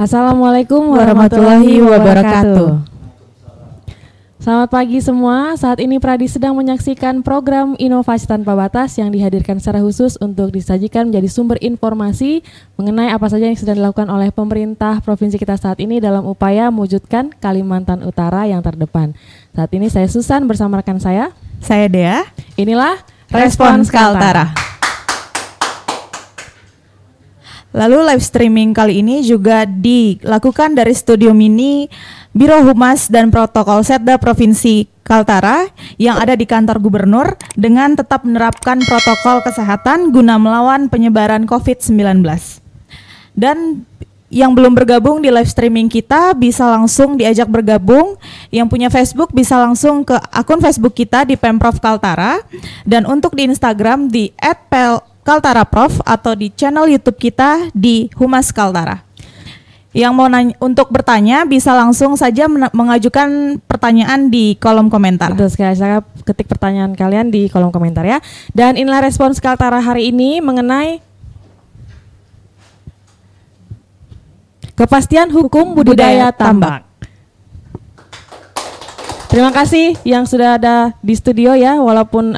Assalamualaikum warahmatullahi wabarakatuh. Selamat pagi semua. Saat ini Pradi sedang menyaksikan program Inovasi Tanpa Batas yang dihadirkan secara khusus untuk disajikan menjadi sumber informasi mengenai apa saja yang sedang dilakukan oleh pemerintah provinsi kita saat ini dalam upaya mewujudkan Kalimantan Utara yang terdepan. Saat ini saya Susan bersama rekan saya Dea. Inilah Respons Kaltara. Lalu live streaming kali ini juga dilakukan dari studio mini Biro Humas dan Protokol Setda Provinsi Kaltara yang ada di kantor gubernur dengan tetap menerapkan protokol kesehatan guna melawan penyebaran COVID-19. Dan yang belum bergabung di live streaming kita bisa langsung diajak bergabung. Yang punya Facebook bisa langsung ke akun Facebook kita di Pemprov Kaltara, dan untuk di Instagram di @kaltaraprof atau di channel YouTube kita di Humas Kaltara. Yang mau untuk bertanya bisa langsung saja mengajukan pertanyaan di kolom komentar. Betul sekali, saya ketik pertanyaan kalian di kolom komentar ya. Dan inilah Respons Kaltara hari ini mengenai kepastian hukum budidaya tambak. Terima kasih yang sudah ada di studio ya, walaupun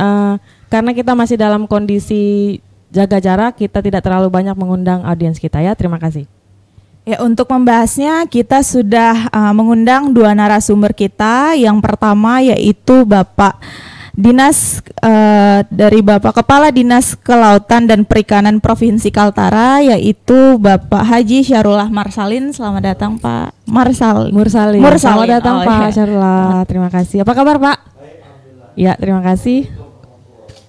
karena kita masih dalam kondisi jaga jarak, kita tidak terlalu banyak mengundang audiens kita ya. Terima kasih. Ya, untuk membahasnya kita sudah mengundang dua narasumber kita. Yang pertama yaitu Bapak Dinas dari Bapak Kepala Dinas Kelautan dan Perikanan Provinsi Kaltara, yaitu Bapak Haji Syarullah Marsalin. Selamat datang Pak Mursalin. Selamat datang Pak Syarullah. Terima kasih. Apa kabar Pak? Ya, terima kasih.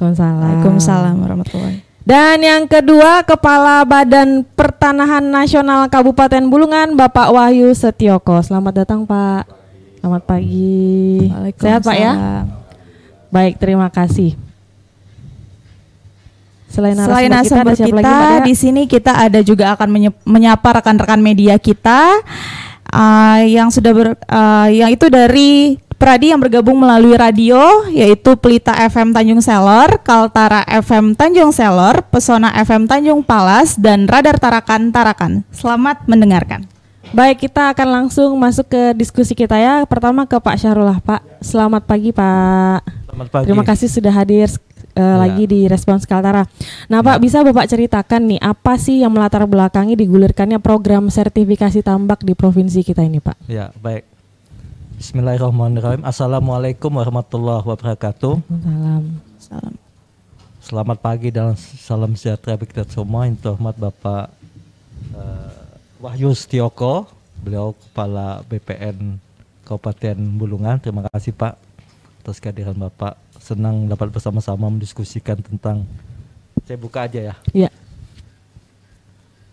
Waalaikumsalam warahmatullahi. Dan yang kedua, Kepala Badan Pertanahan Nasional Kabupaten Bulungan, Bapak Wahyu Setioko. Selamat datang Pak. Selamat pagi. Sehat Pak ya? Baik, terima kasih. Selain narasumber kita di sini kita ada juga akan menyapa rekan-rekan media kita yang sudah yang itu dari Pradi yang bergabung melalui radio, yaitu Pelita FM Tanjung Selor, Kaltara FM Tanjung Selor, Pesona FM Tanjung Palas, dan Radar Tarakan. Selamat mendengarkan. Baik, kita akan langsung masuk ke diskusi kita ya. Pertama ke Pak Syarullah. Pak, selamat pagi Pak. Selamat pagi. Terima kasih sudah hadir lagi di Respons Kaltara. Nah Pak, bisa Bapak ceritakan nih apa sih yang melatar belakangi digulirkannya program sertifikasi tambak di provinsi kita ini Pak? Ya, baik. Bismillahirrahmanirrahim. Assalamualaikum warahmatullahi wabarakatuh. Salam. Selamat pagi dan salam sejahtera bagi kita semua. Yang terhormat Bapak Wahyu Setioko, beliau Kepala BPN Kabupaten Bulungan. Terima kasih Pak atas kehadiran Bapak. Senang dapat bersama-sama mendiskusikan tentang, saya buka aja ya. Iya.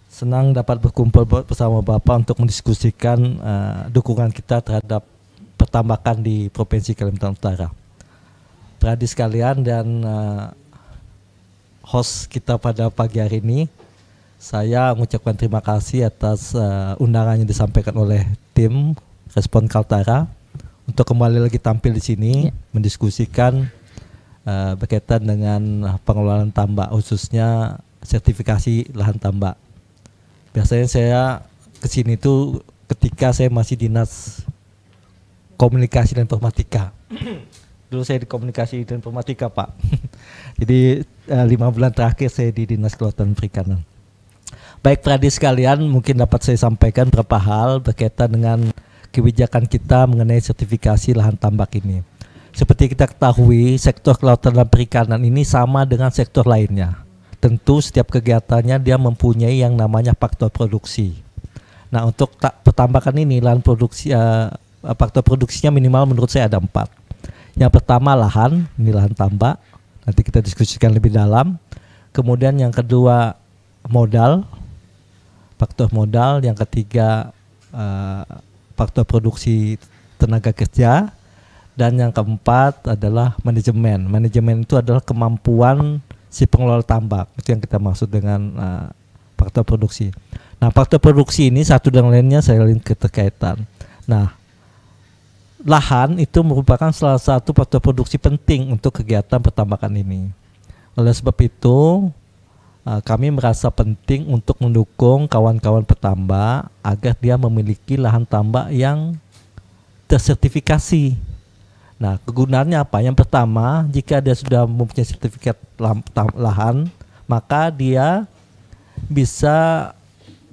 Senang dapat berkumpul bersama Bapak untuk mendiskusikan dukungan kita terhadap pertambakan di Provinsi Kalimantan Utara. Pradi sekalian dan host kita pada pagi hari ini, saya mengucapkan terima kasih atas undangan yang disampaikan oleh tim Respons Kaltara untuk kembali lagi tampil di sini mendiskusikan berkaitan dengan pengelolaan tambak, khususnya sertifikasi lahan tambak. Biasanya saya kesini tuh ketika saya masih dinas komunikasi dan informatika. Dulu saya di komunikasi dan informatika Pak. Jadi 5 bulan terakhir saya di Dinas Kelautan dan Perikanan. Baik Pradi sekalian, mungkin dapat saya sampaikan beberapa hal berkaitan dengan kebijakan kita mengenai sertifikasi lahan tambak ini. Seperti kita ketahui, sektor kelautan dan perikanan ini sama dengan sektor lainnya. Tentu setiap kegiatannya dia mempunyai yang namanya faktor produksi. Nah, untuk pertambakan ini lahan produksi, faktor produksinya minimal menurut saya ada 4. Yang pertama lahan, ini lahan tambak, nanti kita diskusikan lebih dalam. Kemudian yang kedua modal, faktor modal. Yang ketiga faktor produksi tenaga kerja. Dan yang keempat adalah manajemen. Manajemen itu adalah kemampuan si pengelola tambak, itu yang kita maksud dengan faktor produksi. Nah, faktor produksi ini satu dengan lainnya saya lihat keterkaitan. Nah, lahan itu merupakan salah satu faktor produksi penting untuk kegiatan pertambakan ini. Oleh sebab itu, kami merasa penting untuk mendukung kawan-kawan petambak agar dia memiliki lahan tambak yang tersertifikasi. Nah, kegunaannya apa? Yang pertama, jika dia sudah mempunyai sertifikat lahan, maka dia bisa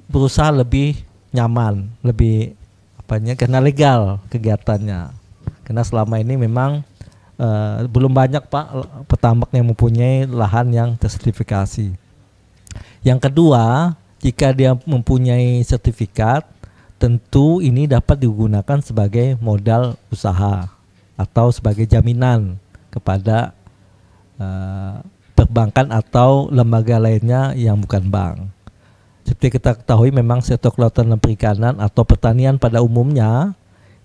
berusaha lebih nyaman, lebih karena legal kegiatannya. Karena selama ini memang belum banyak Pak petambak yang mempunyai lahan yang tersertifikasi. Yang kedua, jika dia mempunyai sertifikat, tentu ini dapat digunakan sebagai modal usaha atau sebagai jaminan kepada perbankan atau lembaga lainnya yang bukan bank. Seperti kita ketahui memang sektor kelautan dan perikanan atau pertanian pada umumnya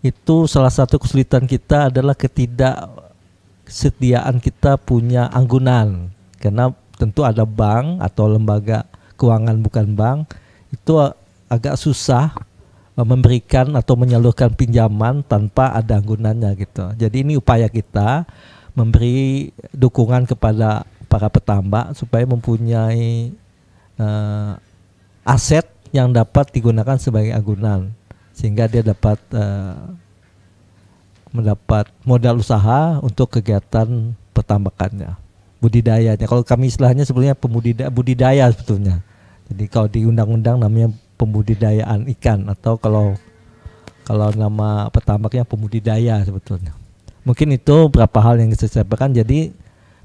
itu salah satu kesulitan kita adalah ketidaksediaan kita punya anggunan, karena tentu ada bank atau lembaga keuangan bukan bank itu agak susah memberikan atau menyalurkan pinjaman tanpa ada anggunannya gitu. Jadi ini upaya kita memberi dukungan kepada para petambak supaya mempunyai aset yang dapat digunakan sebagai anggunan sehingga dia dapat mendapat modal usaha untuk kegiatan pertambakannya, budidayanya. Kalau kami istilahnya sebenarnya budidaya sebetulnya. Jadi kalau di undang-undang namanya pembudidayaan ikan, atau kalau nama petambaknya pembudidaya sebetulnya. Mungkin itu beberapa hal yang saya sampaikan. Jadi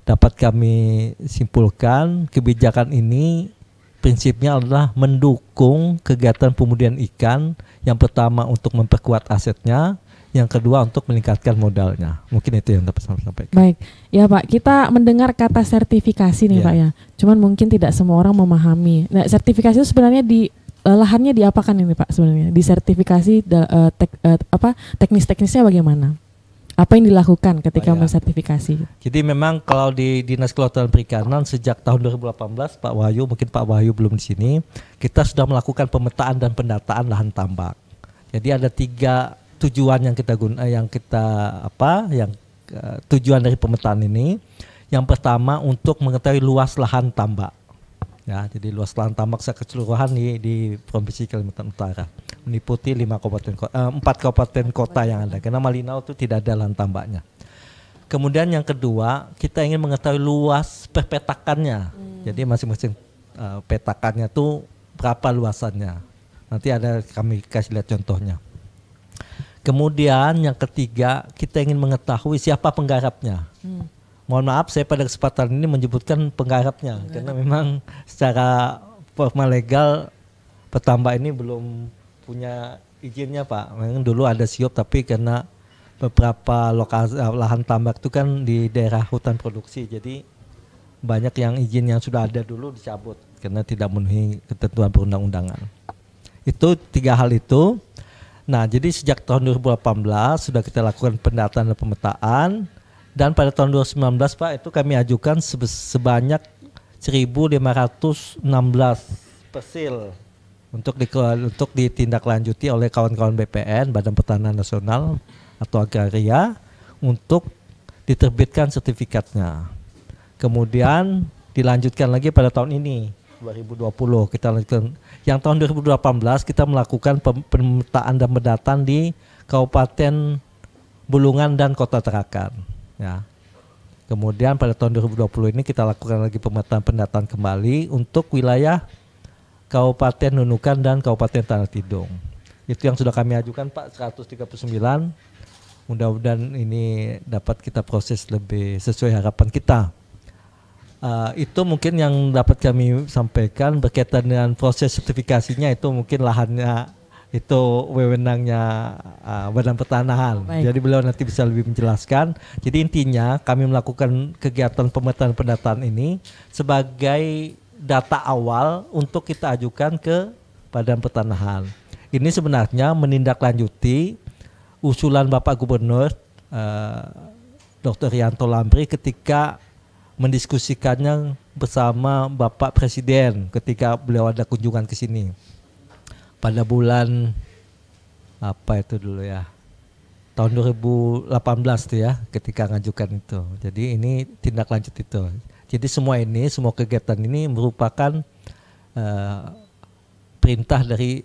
dapat kami simpulkan kebijakan ini prinsipnya adalah mendukung kegiatan pembudidayan ikan. Yang pertama untuk memperkuat asetnya, yang kedua untuk meningkatkan modalnya. Mungkin itu yang dapat saya sampaikan. Baik, ya Pak, kita mendengar kata sertifikasi nih Pak ya. Cuman mungkin tidak semua orang memahami. Nah, sertifikasi itu sebenarnya lahannya diapakan ini Pak sebenarnya? Disertifikasi teknis-teknisnya bagaimana? Apa yang dilakukan ketika mensertifikasi? Jadi memang kalau di Dinas Kelautan dan Perikanan sejak tahun 2018 Pak Wahyu, mungkin Pak Wahyu belum di sini, kita sudah melakukan pemetaan dan pendataan lahan tambak. Jadi ada 3 tujuan tujuan dari pemetaan ini. Yang pertama untuk mengetahui luas lahan tambak. Ya, jadi luas lahan tambak secara keseluruhan di Provinsi Kalimantan Utara meliputi 4 kabupaten kota yang ada. Karena Malinau itu tidak ada lahan tambaknya. Kemudian yang kedua, kita ingin mengetahui luas perpetakannya. Jadi masing-masing petakannya itu berapa luasannya. Nanti kami kasih lihat contohnya. Kemudian yang ketiga, kita ingin mengetahui siapa penggarapnya. Mohon maaf saya pada kesempatan ini menyebutkan penggarapnya karena memang secara formal legal petambak ini belum punya izinnya Pak. Memang dulu ada SIOP tapi karena beberapa lokasi lahan tambak itu kan di daerah hutan produksi, jadi banyak yang izin yang sudah ada dulu dicabut karena tidak memenuhi ketentuan perundang-undangan. Itu 3 hal itu. Nah, jadi sejak tahun 2018 sudah kita lakukan pendataan dan pemetaan, dan pada tahun 2019 Pak itu kami ajukan sebanyak 1.516 persil untuk ditindaklanjuti oleh kawan-kawan BPN, Badan Pertanahan Nasional atau Agraria, untuk diterbitkan sertifikatnya. Kemudian dilanjutkan lagi pada tahun ini 2020 kita lanjutkan. Yang tahun 2018 kita melakukan pemetaan dan pendataan di Kabupaten Bulungan dan Kota Tarakan. Ya. Kemudian pada tahun 2020 ini kita lakukan lagi pemetaan pendataan kembali untuk wilayah Kabupaten Nunukan dan Kabupaten Tanah Tidung. Itu yang sudah kami ajukan Pak, 139. Mudah-mudahan ini dapat kita proses lebih sesuai harapan kita. Itu mungkin yang dapat kami sampaikan berkaitan dengan proses sertifikasinya. Itu mungkin lahannya itu wewenangnya Badan Pertanahan. Baik. Jadi beliau nanti bisa lebih menjelaskan. Jadi intinya kami melakukan kegiatan pemetaan pendataan ini sebagai data awal untuk kita ajukan ke Badan Pertanahan. Ini sebenarnya menindaklanjuti usulan Bapak Gubernur Dr. Rianto Lambri ketika mendiskusikannya bersama Bapak Presiden ketika beliau ada kunjungan ke sini pada bulan tahun 2018 tuh ya, ketika ngajukan itu. Jadi ini tindak lanjut itu. Jadi semua kegiatan ini merupakan perintah dari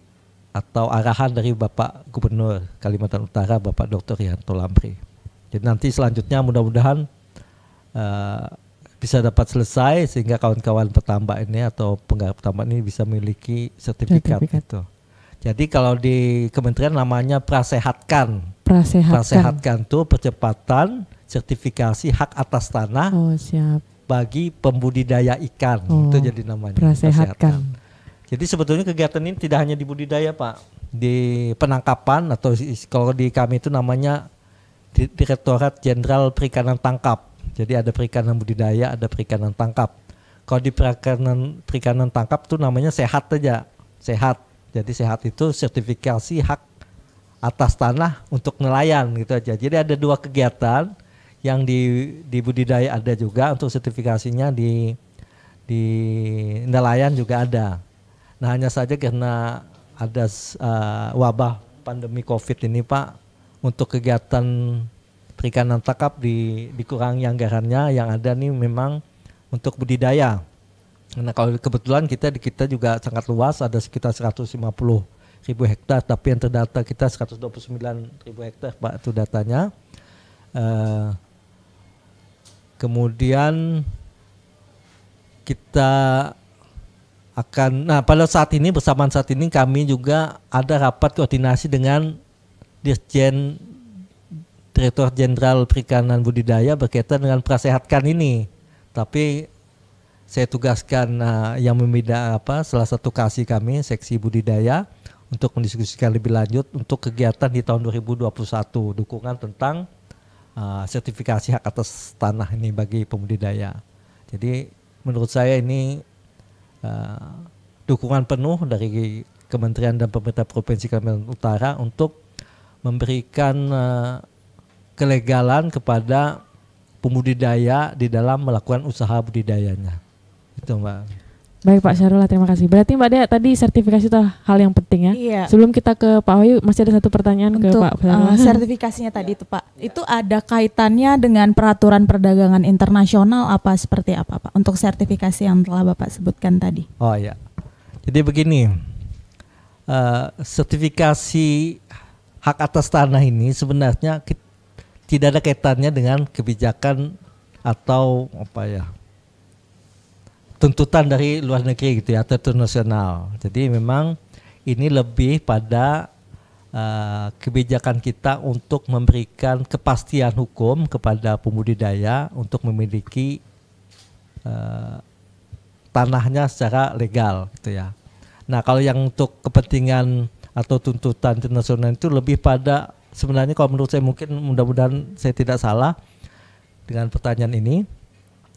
atau arahan dari Bapak Gubernur Kalimantan Utara, Bapak Dr. Rianto Lamri. Jadi nanti selanjutnya mudah-mudahan bisa dapat selesai sehingga kawan-kawan petambak ini atau penggarap petambak ini bisa memiliki sertifikat. Itu. Jadi kalau di kementerian namanya prasehatkan. Prasehatkan itu percepatan sertifikasi hak atas tanah. Oh, siap. Bagi pembudidaya ikan, itu jadi namanya prasehatkan. Jadi sebetulnya kegiatan ini tidak hanya di budidaya Pak, di penangkapan atau kalau di kami itu namanya Direktorat Jenderal Perikanan Tangkap. Jadi ada perikanan budidaya, ada perikanan tangkap. Kalau di perikanan tangkap itu namanya sehat aja, sehat. Jadi sehat itu sertifikasi hak atas tanah untuk nelayan gitu aja. Jadi ada 2 kegiatan. Yang di budidaya ada juga untuk sertifikasinya di nelayan juga ada. Nah hanya saja karena ada wabah pandemi COVID ini Pak, untuk kegiatan perikanan tangkap dikurangi anggarannya, yang ada nih memang untuk budidaya. Nah kalau kebetulan kita juga sangat luas, ada sekitar 150.000 hektar, tapi yang terdata kita 129.000 hektar Pak, itu datanya. Kemudian kita pada bersamaan saat ini kami juga ada rapat koordinasi dengan Dirjen Direktur Jenderal Perikanan Budidaya berkaitan dengan prasehatkan ini. Tapi saya tugaskan yang membeda salah satu kasih kami seksi budidaya untuk mendiskusikan lebih lanjut untuk kegiatan di tahun 2021, dukungan tentang sertifikasi hak atas tanah ini bagi pembudidaya. Jadi menurut saya ini dukungan penuh dari Kementerian dan Pemerintah Provinsi Kalimantan Utara untuk memberikan kelegalan kepada pembudidaya di dalam melakukan usaha budidayanya. Itu Mbak. Baik Pak Syahrullah, terima kasih. Berarti Mbak Dea tadi sertifikasi itu hal yang penting ya. Iya. Sebelum kita ke Pak Wahyu, masih ada satu pertanyaan untuk, ke Pak Syahrullah. Sertifikasinya tadi itu Pak, itu ada kaitannya dengan peraturan perdagangan internasional apa seperti apa Pak untuk sertifikasi yang telah Bapak sebutkan tadi? Oh ya, jadi begini, sertifikasi hak atas tanah ini sebenarnya tidak ada kaitannya dengan kebijakan atau tuntutan dari luar negeri gitu ya, atau internasional. Jadi memang ini lebih pada kebijakan kita untuk memberikan kepastian hukum kepada pembudidaya untuk memiliki tanahnya secara legal gitu ya. Nah kalau yang untuk kepentingan atau tuntutan internasional itu lebih pada sebenarnya kalau menurut saya, mungkin mudah-mudahan saya tidak salah dengan pertanyaan ini,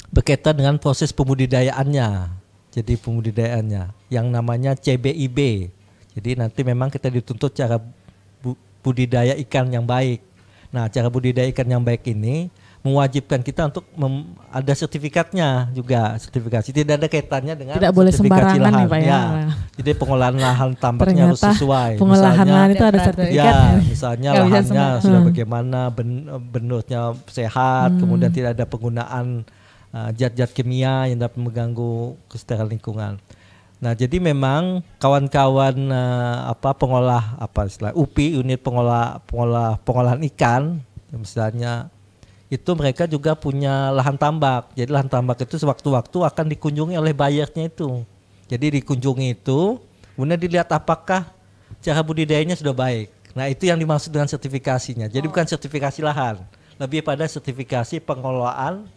berkaitan dengan proses pembudidayaannya. Jadi pembudidayaannya yang namanya CBIB. Jadi nanti memang kita dituntut cara budidaya ikan yang baik. Nah, cara budidaya ikan yang baik ini mewajibkan kita untuk ada sertifikatnya juga, sertifikasi. Tidak ada kaitannya dengan tidak boleh sembarangan lahan. nih Pak ya. Jadi pengolahan lahan tambaknya harus sesuai. Pengolahan lahan itu ada sertifikat. Ya, misalnya lahannya sudah bagaimana, benurnya sehat, kemudian tidak ada penggunaan zat-zat kimia yang dapat mengganggu kesejahteraan lingkungan. Nah, jadi memang kawan-kawan pengolah UPI, unit pengolahan ikan, misalnya itu mereka juga punya lahan tambak. Jadi lahan tambak itu sewaktu-waktu akan dikunjungi oleh buyernya itu. Jadi dikunjungi itu, kemudian dilihat apakah cara budidayanya sudah baik. Nah, itu yang dimaksud dengan sertifikasinya. Jadi bukan sertifikasi lahan, lebih pada sertifikasi pengelolaan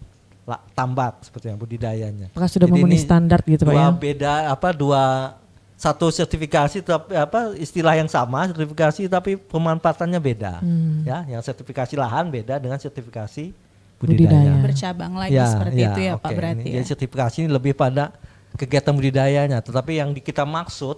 tambak seperti yang budidayanya. Apakah sudah memenuhi standar gitu Pak ya? Satu sertifikasi tapi istilah yang sama, sertifikasi tapi pemanfaatannya beda. Ya, yang sertifikasi lahan beda dengan sertifikasi budidaya. Bercabang lagi seperti itu ya Pak berarti. Jadi sertifikasi ini lebih pada kegiatan budidayanya, tetapi yang kita maksud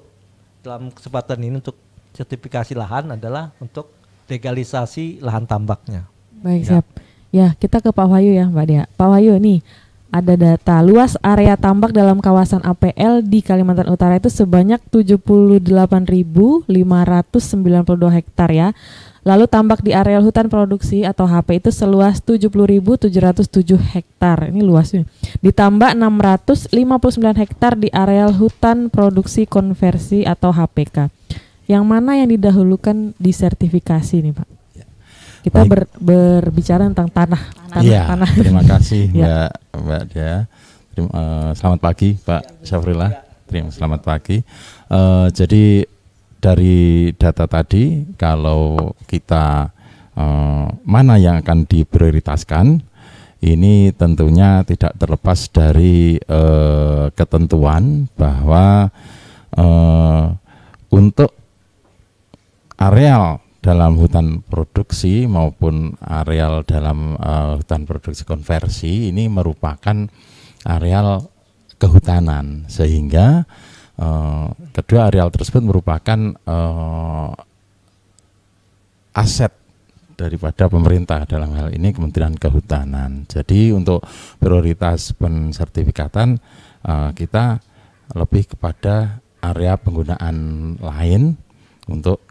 dalam kesempatan ini untuk sertifikasi lahan adalah untuk legalisasi lahan tambaknya. Baik, siap. Ya, kita ke Pak Wahyu ya Mbak Dea. Pak Wahyu nih, ada data luas area tambak dalam kawasan APL di Kalimantan Utara itu sebanyak 78.592 hektar ya. Lalu tambak di areal hutan produksi atau HP itu seluas 70.707 hektar. Ini luasnya. Ditambah 659 hektar di areal hutan produksi konversi atau HPK. Yang mana yang didahulukan disertifikasi nih Pak? Kita berbicara tentang tanah. Iya, terima kasih Mbak Dia. Selamat pagi Pak Syafrullah. Selamat pagi. Jadi dari data tadi, kalau kita mana yang akan diprioritaskan, ini tentunya tidak terlepas dari ketentuan bahwa untuk areal dalam hutan produksi maupun areal dalam hutan produksi konversi ini merupakan areal kehutanan, sehingga kedua areal tersebut merupakan aset daripada pemerintah, dalam hal ini Kementerian Kehutanan. Jadi untuk prioritas pensertifikatan kita lebih kepada area penggunaan lain untuk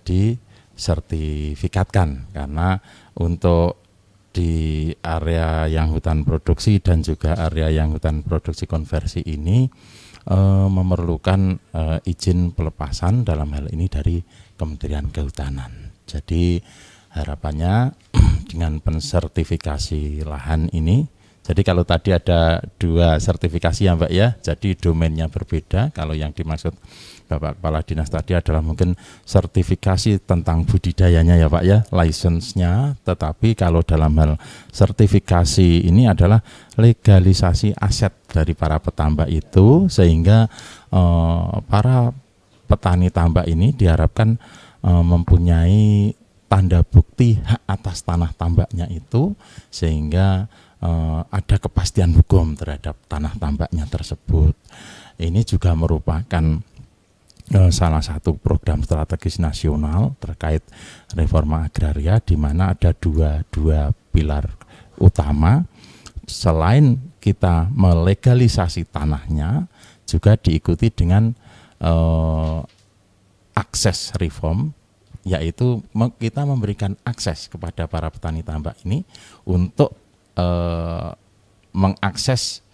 disertifikatkan, karena untuk di area yang hutan produksi dan juga area yang hutan produksi konversi ini memerlukan izin pelepasan dalam hal ini dari Kementerian Kehutanan. Jadi harapannya dengan pensertifikasi lahan ini, jadi kalau tadi ada 2 sertifikasi ya Mbak ya, jadi domainnya berbeda. Kalau yang dimaksud Bapak Kepala Dinas tadi adalah mungkin sertifikasi tentang budidayanya ya Pak ya, license-nya, tetapi kalau dalam hal sertifikasi ini adalah legalisasi aset dari para petambak itu, sehingga para petani tambak ini diharapkan mempunyai tanda bukti hak atas tanah tambaknya itu, sehingga ada kepastian hukum terhadap tanah tambaknya tersebut. Ini juga merupakan salah satu program strategis nasional terkait reforma agraria, di mana ada dua pilar utama. Selain kita melegalisasi tanahnya, juga diikuti dengan akses reform, yaitu kita memberikan akses kepada para petani tambak ini untuk mengakses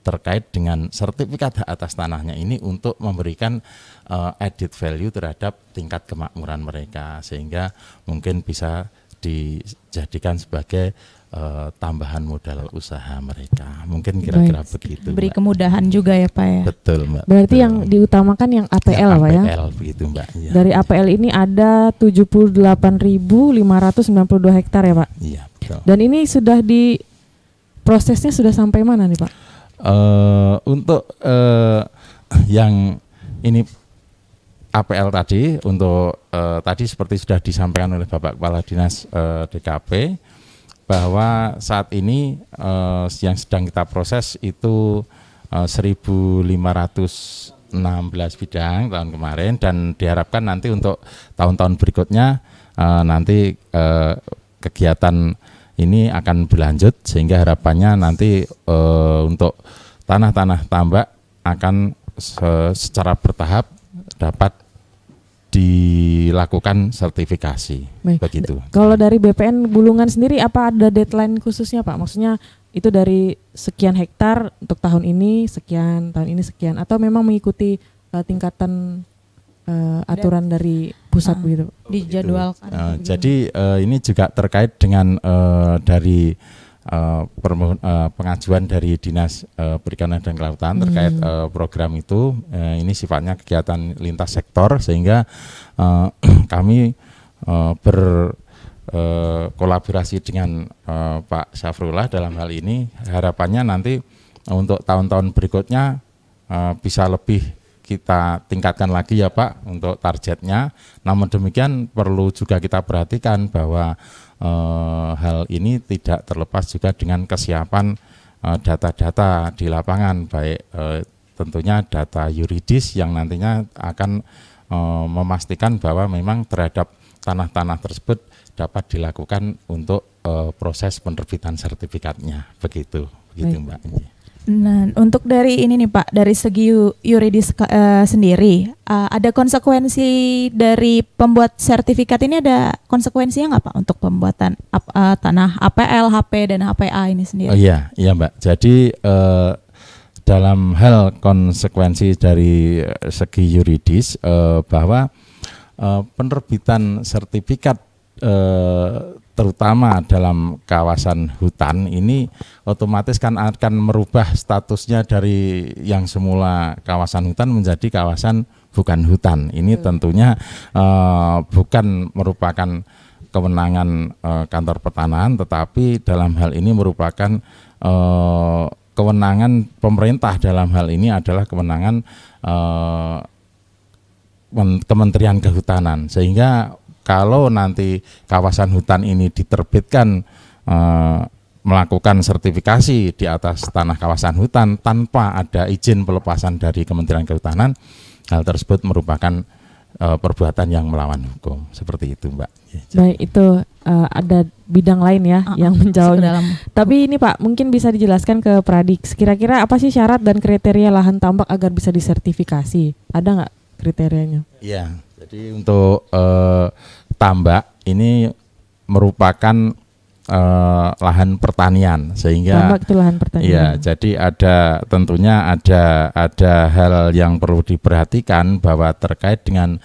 terkait dengan sertifikat hak atas tanahnya ini untuk memberikan added value terhadap tingkat kemakmuran mereka, sehingga mungkin bisa dijadikan sebagai tambahan modal usaha mereka. Mungkin kira-kira begitu. Beri kemudahan juga ya Pak ya. Betul Mbak. Berarti betul. yang diutamakan yang APL Pak ya. APL begitu Mbak. Ya. Dari APL ini ada 78.592 hektar ya Pak. Iya betul. Dan ini sudah prosesnya sudah sampai mana nih Pak? Untuk yang ini APL tadi, untuk tadi seperti sudah disampaikan oleh Bapak Kepala Dinas DKP, bahwa saat ini yang sedang kita proses itu 1.516 bidang tahun kemarin, dan diharapkan nanti untuk tahun-tahun berikutnya nanti kegiatan ini akan berlanjut, sehingga harapannya nanti untuk tanah-tanah tambak akan secara bertahap dapat dilakukan sertifikasi. Baik. Begitu. Kalau dari BPN Bulungan sendiri, apa ada deadline khususnya Pak? Maksudnya itu dari sekian hektar untuk tahun ini sekian, tahun ini sekian, atau memang mengikuti tingkatan aturan dari pusat begitu? Dijadwalkan. Jadi ini juga terkait dengan dari pengajuan dari Dinas Perikanan dan Kelautan terkait program itu. Ini sifatnya kegiatan lintas sektor, sehingga kami berkolaborasi dengan Pak Syafrullah dalam hal ini. Harapannya nanti untuk tahun-tahun berikutnya bisa lebih kita tingkatkan lagi ya Pak untuk targetnya. Namun demikian perlu juga kita perhatikan bahwa hal ini tidak terlepas juga dengan kesiapan data-data di lapangan, baik tentunya data yuridis yang nantinya akan memastikan bahwa memang terhadap tanah-tanah tersebut dapat dilakukan untuk proses penerbitan sertifikatnya, begitu. gitu Baik. Mbak. Nah, untuk dari ini nih Pak, dari segi yuridis sendiri, ada konsekuensi dari pembuat sertifikat ini, ada konsekuensinya nggak Pak untuk pembuatan tanah APL, HP dan HPA ini sendiri? Oh iya Mbak. Jadi dalam hal konsekuensi dari segi yuridis bahwa penerbitan sertifikat terutama dalam kawasan hutan ini otomatis kan akan merubah statusnya dari yang semula kawasan hutan menjadi kawasan bukan hutan. Ini tentunya bukan merupakan kewenangan kantor pertanahan, tetapi dalam hal ini merupakan kewenangan pemerintah. Dalam hal ini adalah kewenangan Kementerian Kehutanan, sehingga kalau nanti kawasan hutan ini diterbitkan melakukan sertifikasi di atas tanah kawasan hutan tanpa ada izin pelepasan dari Kementerian Kehutanan, hal tersebut merupakan perbuatan yang melawan hukum. Seperti itu Mbak. Baik, itu ada bidang lain ya yang menjawabnya. Tapi ini Pak, mungkin bisa dijelaskan ke Pradik, kira-kira apa sih syarat dan kriteria lahan tambak agar bisa disertifikasi? Ada nggak kriterianya? Iya, jadi untuk tambak ini merupakan lahan pertanian, sehingga tambak itu lahan pertanian. Iya, jadi tentunya ada hal yang perlu diperhatikan bahwa terkait dengan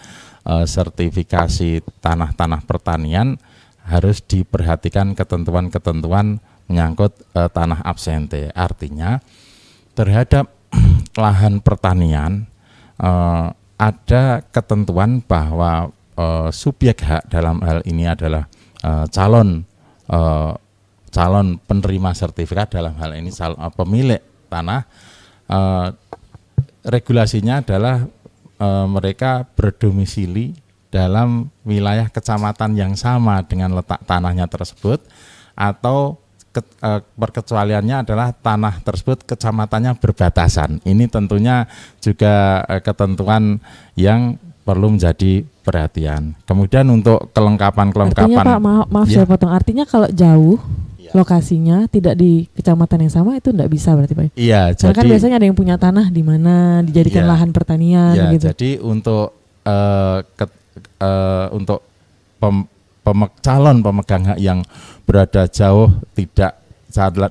sertifikasi tanah-tanah pertanian harus diperhatikan ketentuan-ketentuan menyangkut tanah absente. Artinya terhadap lahan pertanian ada ketentuan bahwa subjek hak dalam hal ini adalah calon penerima sertifikat, dalam hal ini pemilik tanah. Regulasinya adalah mereka berdomisili dalam wilayah kecamatan yang sama dengan letak tanahnya tersebut, atau perkecualiannya adalah tanah tersebut kecamatannya berbatasan. Ini tentunya juga ketentuan yang perlu menjadi perhatian. Kemudian untuk kelengkapan. Artinya Pak, maaf ya. saya potong. Artinya kalau jauh lokasinya tidak di kecamatan yang sama itu tidak bisa berarti Pak? Iya. Jadi kan biasanya ada yang punya tanah di mana dijadikan lahan pertanian gitu. Jadi untuk calon pemegang hak yang berada jauh, tidak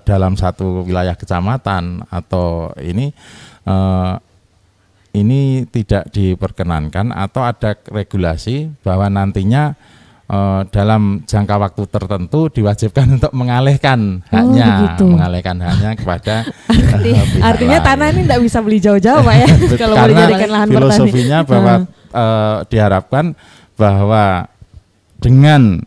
dalam satu wilayah kecamatan atau ini tidak diperkenankan, atau ada regulasi bahwa nantinya dalam jangka waktu tertentu diwajibkan untuk mengalihkan haknya, kepada artinya lain. Tanah ini tidak bisa beli jauh-jauh Pak ya kalau mau dijadikan lahan pertanian. Filosofinya bahwa diharapkan bahwa dengan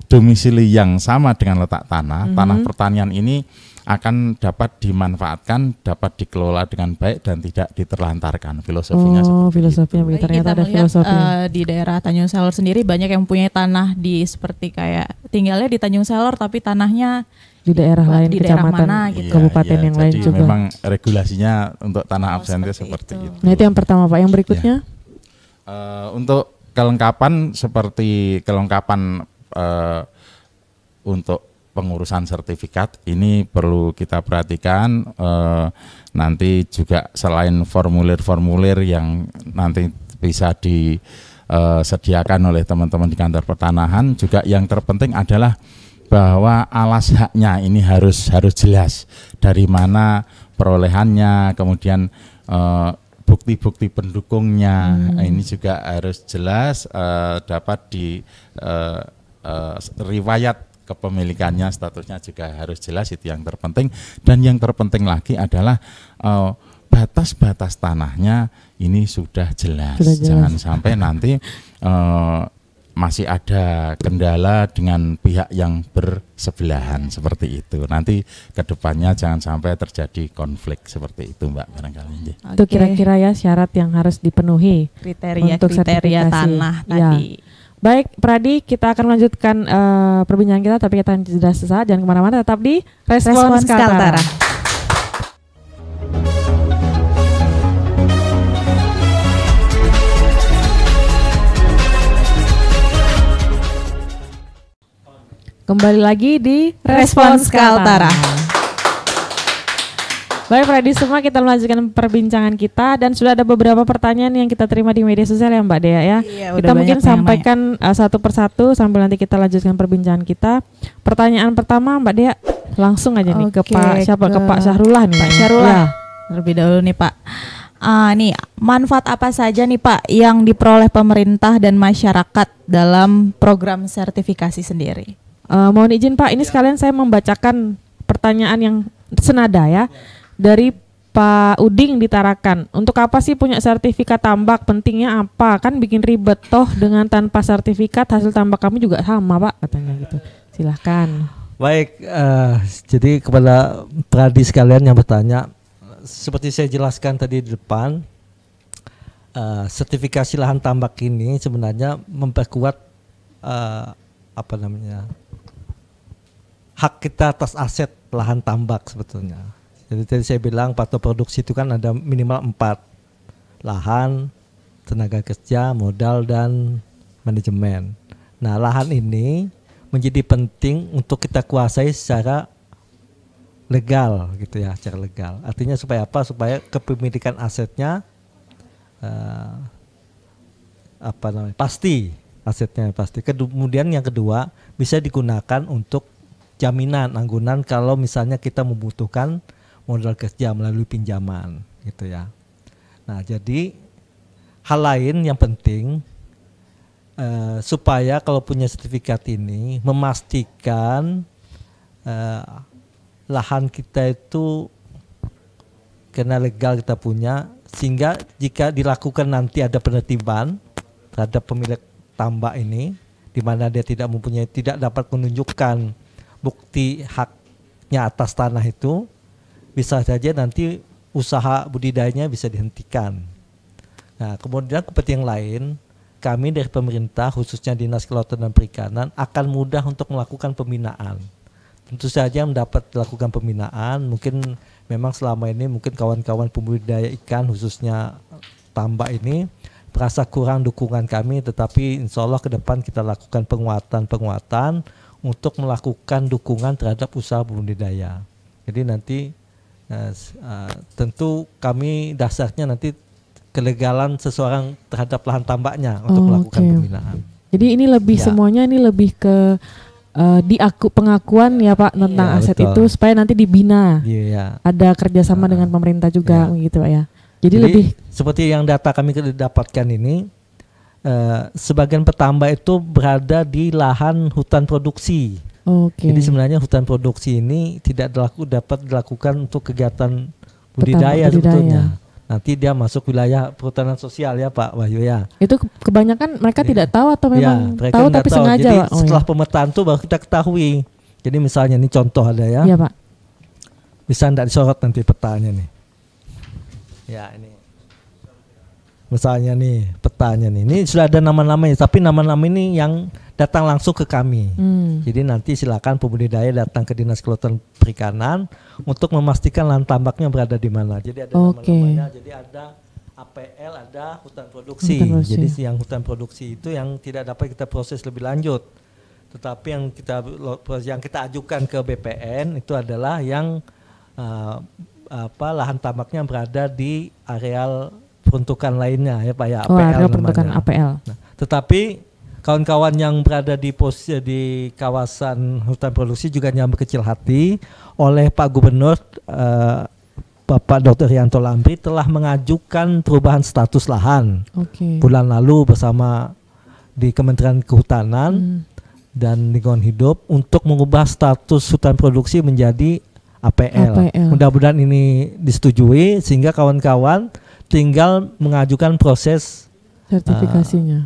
domisili yang sama dengan letak tanah, tanah pertanian ini akan dapat dimanfaatkan, dapat dikelola dengan baik dan tidak diterlantarkan. Filosofinya filosofinya begitu. Ternyata ada filosofinya. Di daerah Tanjung Selor sendiri banyak yang mempunyai tanah seperti kayak tinggalnya di Tanjung Selor tapi tanahnya di daerah lain, di kecamatan, daerah mana, gitu. kabupaten yang lain juga. Memang regulasinya untuk tanah absente seperti itu. Nah itu yang pertama Pak. Yang berikutnya? Untuk kelengkapan untuk pengurusan sertifikat ini perlu kita perhatikan. Nanti juga selain formulir-formulir yang nanti bisa disediakan oleh teman-teman di kantor pertanahan, juga yang terpenting adalah bahwa alas haknya ini harus jelas, dari mana perolehannya, kemudian bukti-bukti pendukungnya ini juga harus jelas, dapat di riwayat kepemilikannya, statusnya juga harus jelas. Itu yang terpenting. Dan yang terpenting lagi adalah batas-batas tanahnya ini sudah jelas. Jangan sampai nanti masih ada kendala dengan pihak yang bersebelahan seperti itu. Nanti kedepannya jangan sampai terjadi konflik seperti itu Mbak, barangkali. Itu kira-kira ya syarat yang harus dipenuhi untuk kriteria tanah tadi. Baik, Pradi, kita akan melanjutkan perbincangan kita, tapi kita jeda sesaat. Jangan kemana-mana, tetap di Respons Kaltara. Kembali lagi di Respons Kaltara. Baik Pradi semua, kita melanjutkan perbincangan kita dan sudah ada beberapa pertanyaan yang kita terima di media sosial ya Mbak Dea ya. Iya, Kita mungkin sampaikan satu persatu sambil nanti kita lanjutkan perbincangan kita. Pertanyaan pertama Mbak Dea, langsung aja nih ke Pak siapa ke Pak Syahrullah nih. Pak Syahrullah. Ya. Terlebih dahulu nih Pak. Nih manfaat apa saja nih Pak yang diperoleh pemerintah dan masyarakat dalam program sertifikasi sendiri? Mohon izin Pak, ini sekalian saya membacakan pertanyaan yang senada ya. Dari Pak Uding di Tarakan. Untuk apa sih punya sertifikat tambak? Pentingnya apa? Kan bikin ribet toh dengan tanpa sertifikat hasil tambak kami juga sama Pak katanya gitu. Silahkan. Baik, jadi kepada Pradi sekalian yang bertanya, seperti saya jelaskan tadi di depan, sertifikasi lahan tambak ini sebenarnya memperkuat hak kita atas aset lahan tambak sebetulnya. Jadi tadi saya bilang patok produksi itu kan ada minimal 4, lahan, tenaga kerja, modal, dan manajemen. Nah lahan ini menjadi penting untuk kita kuasai secara legal gitu ya, secara legal. Artinya supaya apa? Supaya kepemilikan asetnya pasti, asetnya pasti. Kemudian yang kedua bisa digunakan untuk jaminan anggunan kalau misalnya kita membutuhkan modal kerja melalui pinjaman gitu ya. Nah jadi hal lain yang penting supaya kalau punya sertifikat ini memastikan lahan kita itu karena legal kita punya, sehingga jika dilakukan nanti ada penertiban terhadap pemilik tambak ini di mana dia tidak dapat menunjukkan bukti haknya atas tanah itu, bisa saja nanti usaha budidayanya bisa dihentikan. Nah, kemudian kepentingan lain, kami dari pemerintah khususnya Dinas Kelautan dan Perikanan akan mudah untuk melakukan pembinaan. Tentu saja mendapat dilakukan pembinaan, mungkin memang selama ini mungkin kawan-kawan pembudidaya ikan khususnya tambak ini merasa kurang dukungan kami, tetapi insya Allah ke depan kita lakukan penguatan untuk melakukan dukungan terhadap usaha budidaya. Jadi nanti tentu kami dasarnya nanti kelegalan seseorang terhadap lahan tambaknya untuk melakukan pembinaan. Jadi ini lebih semuanya ini lebih ke pengakuan ya Pak tentang aset betul. Itu supaya nanti dibina. Ada kerjasama dengan pemerintah juga gitu Pak ya. Jadi lebih seperti yang data kami dapatkan ini, sebagian petambak itu berada di lahan hutan produksi. Jadi sebenarnya hutan produksi ini tidak dapat dilakukan untuk kegiatan budidaya sebetulnya. Nanti dia masuk wilayah perhutanan sosial ya Pak Wahyu ya. Itu kebanyakan mereka tidak tahu atau memang tahu tapi sengaja. Jadi setelah pemetaan itu baru kita ketahui. Jadi misalnya ini contoh ada ya. Iya Pak. Bisa tidak disorot nanti petanya nih. Ya ini. Misalnya nih petanya nih. Ini sudah ada nama-namanya, tapi nama-nama ini yang datang langsung ke kami. Jadi nanti silakan pembudidaya datang ke Dinas Kelautan Perikanan untuk memastikan lahan tambaknya berada di mana. Jadi ada nama-namanya. Jadi ada APL, ada hutan produksi. Jadi yang hutan produksi itu yang tidak dapat kita proses lebih lanjut. Tetapi yang kita ajukan ke BPN itu adalah yang lahan tambaknya berada di areal peruntukan lainnya ya Pak ya, APL namanya. APL. Nah, tetapi kawan-kawan yang berada di kawasan hutan produksi juga jangan berkecil hati. Oleh Pak Gubernur Bapak Dr. Rianto Lambri telah mengajukan perubahan status lahan bulan lalu bersama di Kementerian Kehutanan dan Lingkungan Hidup untuk mengubah status hutan produksi menjadi APL. Mudah-mudahan ini disetujui sehingga kawan-kawan tinggal mengajukan proses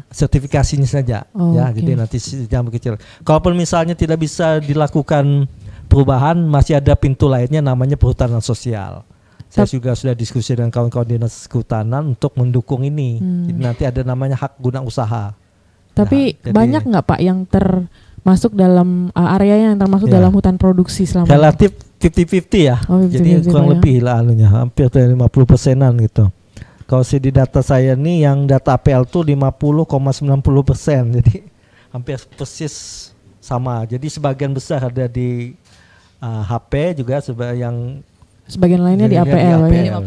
sertifikasinya saja jadi nanti jangan berkecil. Kalaupun misalnya tidak bisa dilakukan perubahan, masih ada pintu lainnya namanya perhutanan sosial. Saya juga sudah diskusi dengan kawan-kawan Dinas Kehutanan untuk mendukung ini. Jadi nanti ada namanya hak guna usaha. Tapi banyak nggak Pak yang termasuk dalam area yang termasuk dalam hutan produksi selama relatif 50-50 ya. Jadi kurang lebih lah anunya, hampir 50%-an gitu. Kalau di data saya nih yang data APL tuh 50,90%, jadi hampir persis sama. Jadi sebagian besar ada di HP juga yang Sebagian lainnya di Jadinya APL, Pak, ya.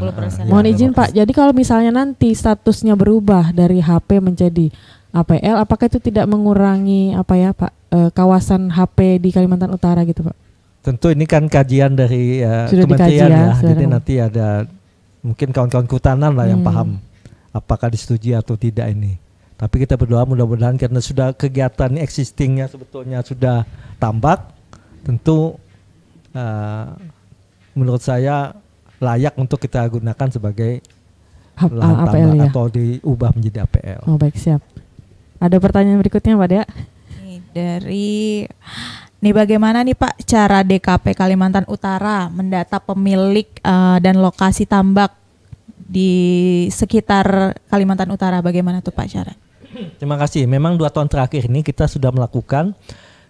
50%. Mohon izin Pak, jadi kalau misalnya nanti statusnya berubah dari HP menjadi APL, apakah itu tidak mengurangi apa ya Pak, kawasan HP di Kalimantan Utara gitu Pak? Tentu ini kan kajian dari Sudah kementerian dikaji ya, ya, sudah jadi ada. nanti ada mungkin kawan-kawan kehutanan lah yang paham apakah disetujui atau tidak ini. Tapi kita berdoa mudah-mudahan karena sudah kegiatan existingnya sebetulnya sudah tambak, tentu menurut saya layak untuk kita gunakan sebagai lahan APL tambak ya. atau diubah menjadi APL. Oh baik, siap. Ada pertanyaan berikutnya Pak Dea? Nih bagaimana nih Pak cara DKP Kalimantan Utara mendata pemilik dan lokasi tambak di sekitar Kalimantan Utara, bagaimana tuh Pak cara? Terima kasih. Memang 2 tahun terakhir ini kita sudah melakukan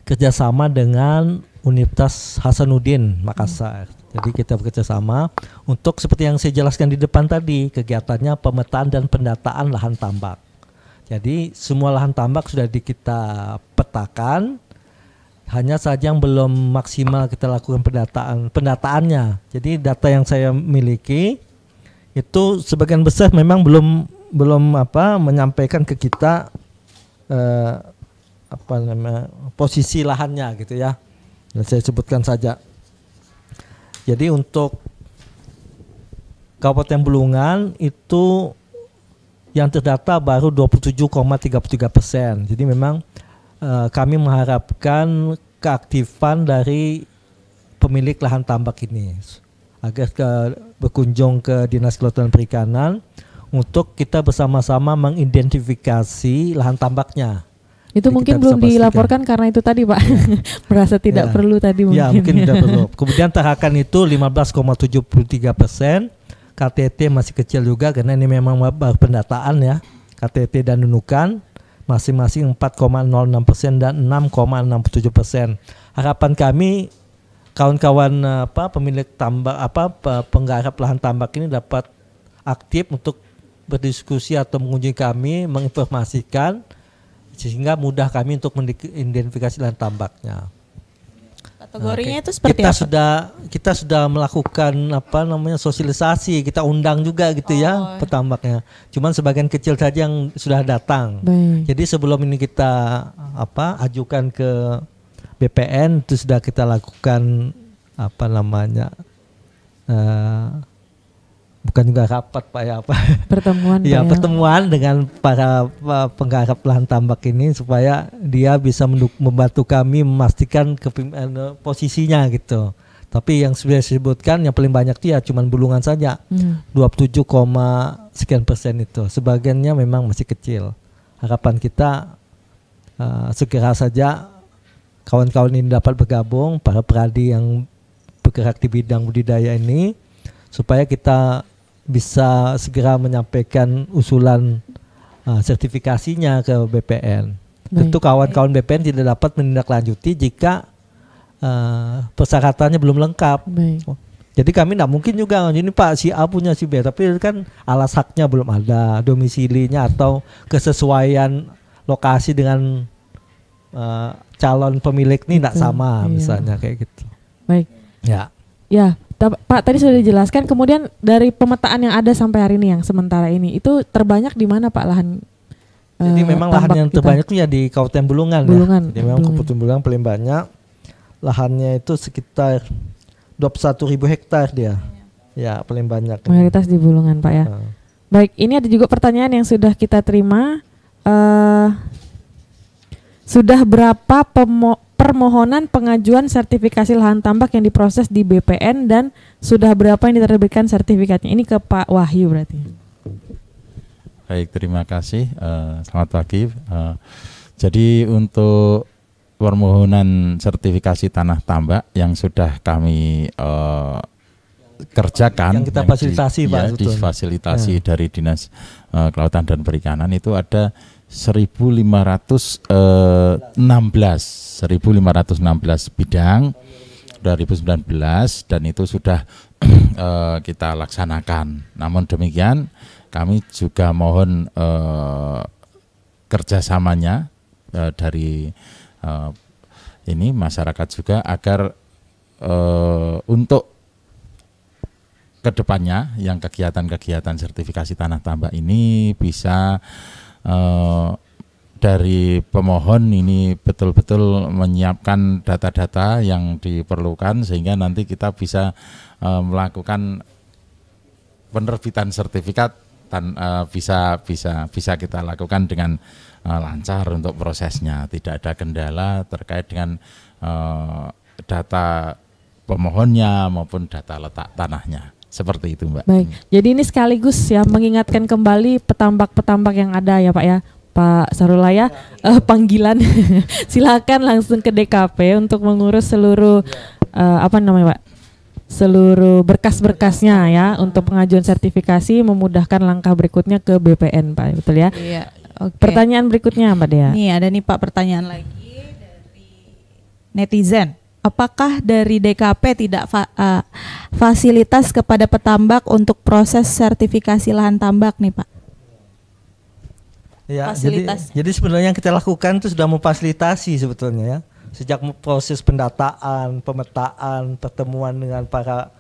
kerjasama dengan Universitas Hasanuddin Makassar. Jadi kita bekerjasama untuk seperti yang saya jelaskan di depan tadi, kegiatannya pemetaan dan pendataan lahan tambak. Jadi semua lahan tambak sudah kita petakan, hanya saja yang belum maksimal kita lakukan pendataannya. Jadi data yang saya miliki itu sebagian besar memang belum menyampaikan ke kita posisi lahannya gitu ya. Dan saya sebutkan saja. Jadi untuk Kabupaten Bulungan itu yang terdata baru 27,33%. Jadi memang kami mengharapkan keaktifan dari pemilik lahan tambak ini agar berkunjung ke Dinas Kelautan dan Perikanan untuk kita bersama-sama mengidentifikasi lahan tambaknya. Itu Jadi mungkin kita belum bisa pastikan. dilaporkan karena itu tadi Pak. Merasa tidak Ya. perlu tadi mungkin. Ya mungkin tidak perlu. Kemudian Tarakan itu 15,73%. KTT masih kecil juga karena ini memang baru pendataan ya. KTT dan Nunukan masing-masing 4,06% dan 6,67%. Harapan kami kawan-kawan pemilik tambak penggarap lahan tambak ini dapat aktif untuk berdiskusi atau mengunjungi kami, menginformasikan sehingga mudah kami untuk mengidentifikasi lahan tambaknya. Kategorinya itu seperti kita apa? Kita sudah melakukan sosialisasi, kita undang juga gitu ya petambaknya. Cuman sebagian kecil saja yang sudah datang. Baik. Jadi sebelum ini kita ajukan ke BPN itu sudah kita lakukan bukan juga rapat Pak ya Pertemuan ya, Pak, ya. pertemuan dengan para penggarap lahan tambak ini supaya dia bisa membantu kami memastikan posisinya gitu. Tapi yang sudah disebutkan yang paling banyak itu ya cuman Bulungan saja. 27, sekian persen itu. Sebagiannya memang masih kecil. Harapan kita segera saja kawan-kawan ini dapat bergabung, para peradi yang bergerak di bidang budidaya ini, supaya kita bisa segera menyampaikan usulan sertifikasinya ke BPN. Tentu kawan-kawan BPN tidak dapat menindaklanjuti jika persyaratannya belum lengkap. Baik. Jadi kami tidak mungkin juga ini Pak si A punya si B, tapi kan alas haknya belum ada, domisilinya atau kesesuaian lokasi dengan calon pemilik ini tidak sama, misalnya kayak gitu. Baik. Ya. Ya, Pak tadi sudah dijelaskan. Kemudian dari pemetaan yang ada sampai hari ini yang sementara ini itu terbanyak di mana Pak lahan? Jadi memang lahan yang terbanyak itu ya di Kabupaten Bulungan. Ya. Jadi memang Kabupaten Bulungan paling banyak. Lahannya itu sekitar 21.000 hektar dia. Ya, paling banyak. Mayoritas di Bulungan Pak ya. Baik, ini ada juga pertanyaan yang sudah kita terima. Sudah berapa permohonan pengajuan sertifikasi lahan tambak yang diproses di BPN dan sudah berapa yang diterbitkan sertifikatnya? Ini ke Pak Wahyu berarti. Baik, terima kasih. Selamat pagi. Jadi untuk permohonan sertifikasi tanah tambak yang sudah kami kerjakan, yang kita fasilitasi Pak, difasilitasi dari Dinas Kelautan dan Perikanan itu ada 1.516 bidang 2019 dan itu sudah kita laksanakan. Namun demikian kami juga mohon kerjasamanya dari ini masyarakat juga agar untuk kedepannya yang kegiatan-kegiatan sertifikasi tanah tambak ini bisa dari pemohon ini betul-betul menyiapkan data-data yang diperlukan sehingga nanti kita bisa melakukan penerbitan sertifikat dan bisa kita lakukan dengan lancar untuk prosesnya, tidak ada kendala terkait dengan data pemohonnya maupun data letak tanahnya. Seperti itu, Mbak. Baik, jadi ini sekaligus ya mengingatkan kembali petambak-petambak yang ada ya Pak ya, Pak Sarulaya, panggilan silakan langsung ke DKP untuk mengurus seluruh seluruh berkas-berkasnya ya untuk pengajuan sertifikasi, memudahkan langkah berikutnya ke BPN Pak, betul ya? Iya. Oke. Pertanyaan berikutnya Mbak Dea. Nih ada nih Pak pertanyaan lagi dari netizen. Apakah dari DKP tidak fasilitas kepada petambak untuk proses sertifikasi lahan tambak nih Pak? Ya, Fasilitas. jadi sebenarnya yang kita lakukan itu sudah memfasilitasi sebetulnya ya. Sejak proses pendataan, pemetaan, pertemuan dengan para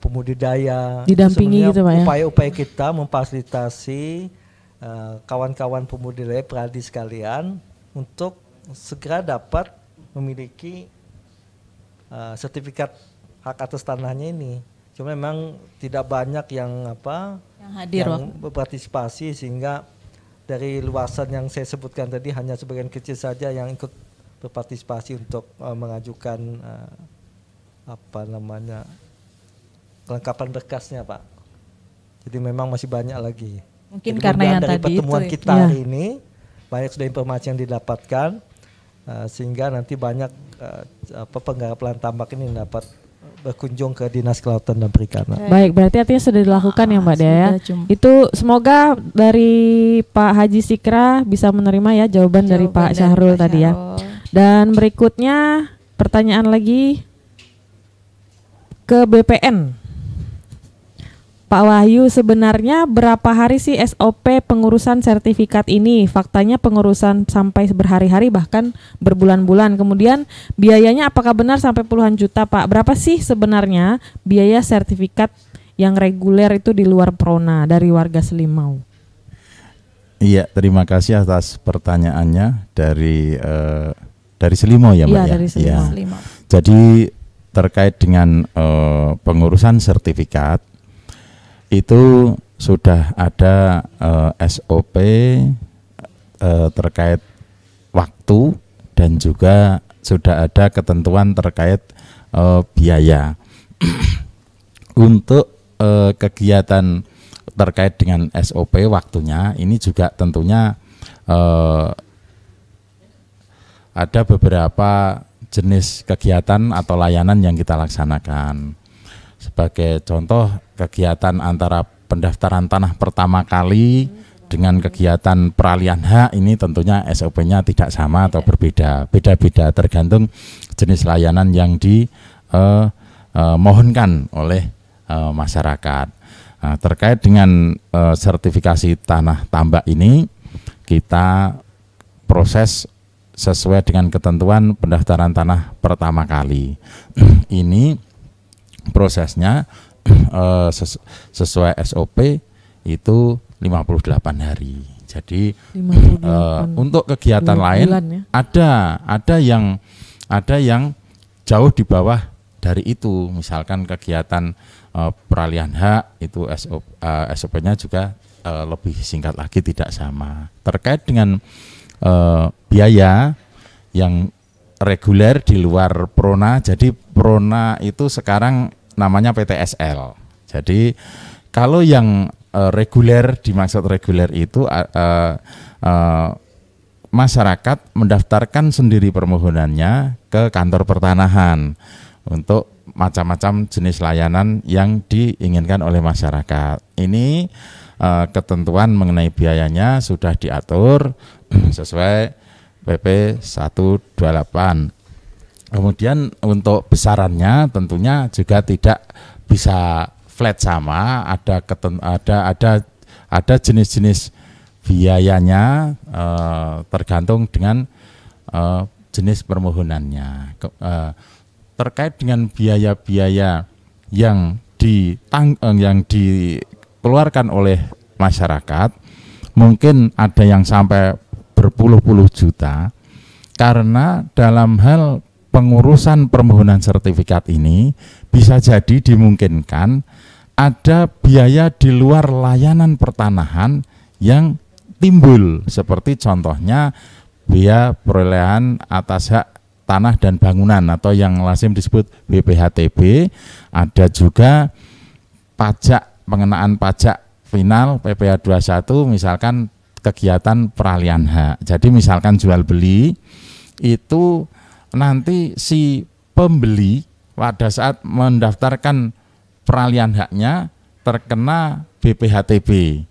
pembudidaya, Didampingi itu gitu, Pak, ya? upaya-upaya kita memfasilitasi kawan-kawan pembudidaya peradi sekalian untuk segera dapat memiliki sertifikat hak atas tanahnya ini. Cuma memang tidak banyak yang hadir berpartisipasi, sehingga dari luasan yang saya sebutkan tadi hanya sebagian kecil saja yang ikut berpartisipasi untuk mengajukan kelengkapan berkasnya, Pak. Jadi memang masih banyak lagi. Mungkin jadi karena yang dari tadi pertemuan itu kita hari ini banyak sudah informasi yang didapatkan, sehingga nanti banyak penggarap lahan tambak ini dapat berkunjung ke Dinas Kelautan dan Perikanan. Baik, berarti artinya sudah dilakukan ya Mbak Dea ya. Itu semoga dari Pak Haji Sikra bisa menerima ya jawaban dari Pak Syahrul tadi ya. Dan berikutnya pertanyaan lagi ke BPN. Pak Wahyu, sebenarnya berapa hari sih SOP pengurusan sertifikat ini? Faktanya pengurusan sampai berhari-hari bahkan berbulan-bulan. Kemudian biayanya apakah benar sampai puluhan juta, Pak? Berapa sih sebenarnya biaya sertifikat yang reguler itu di luar Prona dari warga Selimau? Iya, terima kasih atas pertanyaannya dari Selimau ya, Mbak. Iya, dari Selimau. Ya. Jadi terkait dengan pengurusan sertifikat itu sudah ada SOP terkait waktu dan juga sudah ada ketentuan terkait biaya. Untuk kegiatan terkait dengan SOP waktunya ini juga tentunya ada beberapa jenis kegiatan atau layanan yang kita laksanakan. Sebagai contoh, kegiatan antara pendaftaran tanah pertama kali dengan kegiatan peralihan hak ini tentunya SOP-nya tidak sama atau berbeda, beda-beda tergantung jenis layanan yang dimohonkan oleh masyarakat. Nah, terkait dengan sertifikasi tanah tambak ini, kita proses sesuai dengan ketentuan pendaftaran tanah pertama kali. Ini prosesnya sesuai SOP itu 58 hari. Jadi untuk kegiatan lain ya? ada yang jauh di bawah dari itu. Misalkan kegiatan peralihan hak itu SOP-nya juga lebih singkat lagi, tidak sama. Terkait dengan biaya yang reguler di luar Prona, jadi Prona itu sekarang namanya PTSL. Jadi kalau yang reguler, dimaksud reguler itu masyarakat mendaftarkan sendiri permohonannya ke kantor pertanahan untuk macam-macam jenis layanan yang diinginkan oleh masyarakat. Ini ketentuan mengenai biayanya sudah diatur sesuai PP 128. Kemudian untuk besarannya tentunya juga tidak bisa flat sama, ada jenis-jenis biayanya tergantung dengan jenis permohonannya. Terkait dengan biaya-biaya yang yang dikeluarkan oleh masyarakat mungkin ada yang sampai berpuluh-puluh juta, karena dalam hal pengurusan permohonan sertifikat ini bisa jadi dimungkinkan ada biaya di luar layanan pertanahan yang timbul, seperti contohnya biaya perolehan atas hak tanah dan bangunan atau yang lazim disebut BPHTB, ada juga pajak, pengenaan pajak final PPh 21 misalkan kegiatan peralihan hak. Jadi misalkan jual beli itu nanti si pembeli pada saat mendaftarkan peralihan haknya terkena BPHTB.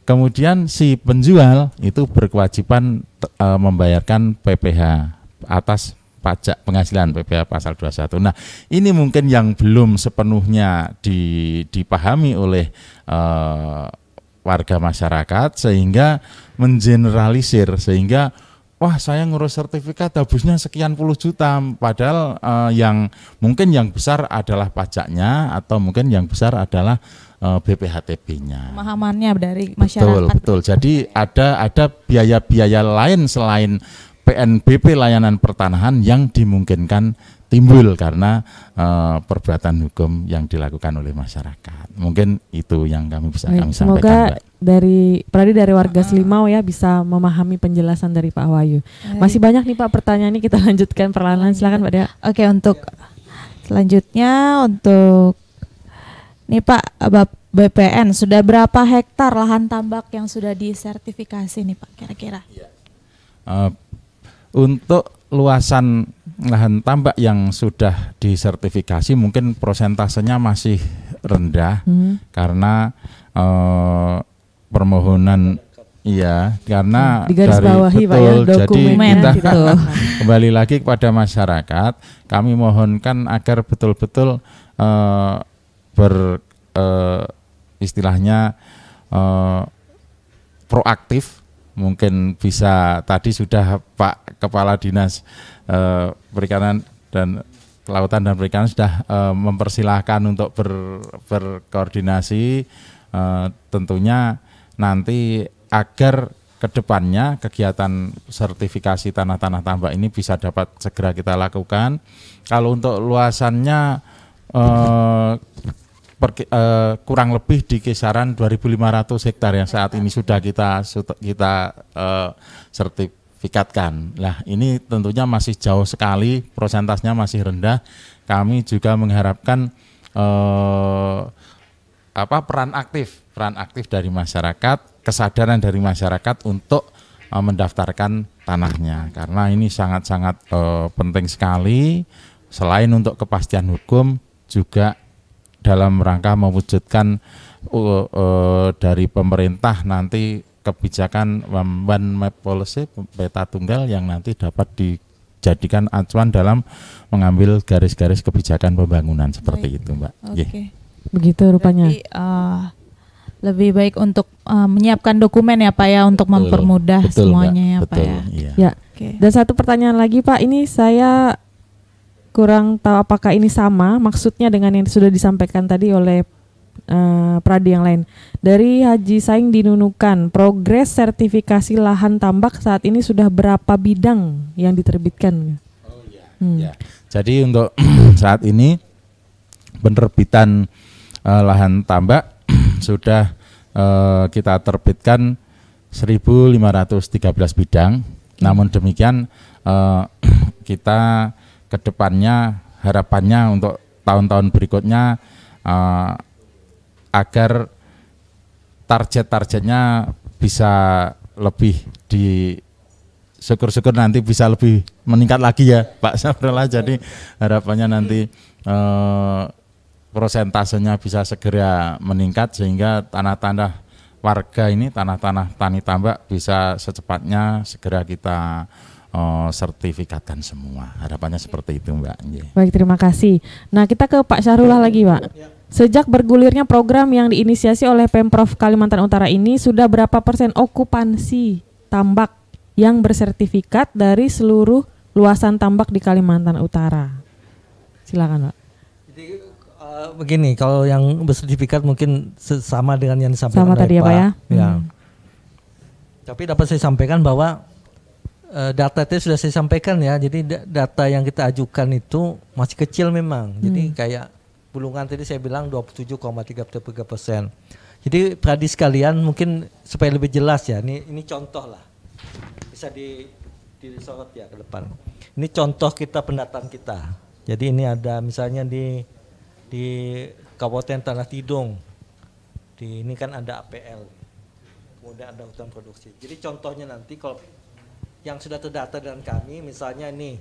Kemudian si penjual itu berkewajiban membayarkan PPh atas pajak penghasilan PPh pasal 21. Nah, ini mungkin yang belum sepenuhnya dipahami oleh warga masyarakat, sehingga mengeneralisir, sehingga wah saya ngurus sertifikat habisnya sekian puluh juta, padahal yang mungkin yang besar adalah pajaknya atau mungkin yang besar adalah BPHTB-nya. Pemahamannya dari masyarakat. Betul. Jadi ada biaya-biaya lain selain PNBP layanan pertanahan yang dimungkinkan timbul karena perbuatan hukum yang dilakukan oleh masyarakat. Mungkin itu yang kami bisa kami sampaikan. Semoga Mbak. dari warga Selimau ya bisa memahami penjelasan dari Pak Wahyu. Masih banyak nih Pak pertanyaan ini, kita lanjutkan perlahan-lahan. Silakan Pak Dea. Oke, untuk selanjutnya untuk nih Pak BPN, sudah berapa hektar lahan tambak yang sudah disertifikasi nih Pak kira-kira? Untuk luasan lahan tambak yang sudah disertifikasi mungkin prosentasenya masih rendah karena permohonan karena digarisbawahi Pak ya, dokumen jadi kita gitu. kembali lagi kepada masyarakat, kami mohonkan agar betul-betul istilahnya proaktif. Mungkin bisa tadi sudah Pak Kepala Dinas Perikanan dan Kelautan dan Perikanan sudah mempersilahkan untuk berkoordinasi, tentunya nanti agar kedepannya kegiatan sertifikasi tanah-tanah tambak ini bisa dapat segera kita lakukan. Kalau untuk luasannya kurang lebih di kisaran 2.500 hektar yang saat ini sudah kita sertifikatkan. Lah ini tentunya masih jauh sekali, prosentasnya masih rendah. Kami juga mengharapkan peran aktif dari masyarakat, kesadaran dari masyarakat untuk mendaftarkan tanahnya, karena ini sangat-sangat penting sekali. Selain untuk kepastian hukum, juga dalam rangka mewujudkan dari pemerintah nanti kebijakan one map policy, peta tunggal yang nanti dapat dijadikan acuan dalam mengambil garis-garis kebijakan pembangunan seperti itu, Mbak. Oke. Begitu rupanya. Lebih baik untuk menyiapkan dokumen ya Pak ya, untuk mempermudah semuanya Mbak. Ya Pak ya. Iya. Okay. Dan satu pertanyaan lagi Pak, ini saya kurang tahu apakah ini sama maksudnya dengan yang sudah disampaikan tadi oleh pradi yang lain. Dari Haji Saing di Nunukan, progres sertifikasi lahan tambak saat ini sudah berapa bidang yang diterbitkan? Oh iya. Ya. Jadi untuk saat ini penerbitan lahan tambak sudah kita terbitkan 1.513 bidang. Namun demikian kita kedepannya harapannya untuk tahun-tahun berikutnya agar target-targetnya bisa lebih syukur-syukur nanti bisa lebih meningkat lagi ya Pak Sabrullah. Jadi harapannya nanti prosentasenya bisa segera meningkat sehingga tanah-tanah warga ini, tanah-tanah tani tambak bisa secepatnya segera kita sertifikatkan semua. Harapannya seperti itu Mbak. Baik, terima kasih. Nah kita ke Pak Syahrullah lagi Pak. Sejak bergulirnya program yang diinisiasi oleh Pemprov Kalimantan Utara ini, sudah berapa persen okupansi tambak yang bersertifikat dari seluruh luasan tambak di Kalimantan Utara? Silakan Pak. Jadi Begini, kalau yang bersertifikat mungkin sama dengan yang disampaikan Sama oleh tadi ya, Pak ya? Ya. Tapi dapat saya sampaikan bahwa data itu sudah saya sampaikan ya. Jadi data yang kita ajukan itu masih kecil memang. Jadi kayak Bulungan tadi saya bilang 27,33%. Jadi pradi sekalian mungkin supaya lebih jelas ya. Ini contoh lah. Bisa disorot ya ke depan. Ini contoh kita pendataan kita. Jadi ini ada misalnya di Kabupaten Tanah Tidung. Ini kan ada APL. Kemudian ada hutan produksi. Jadi contohnya nanti kalau yang sudah terdata dengan kami misalnya ini.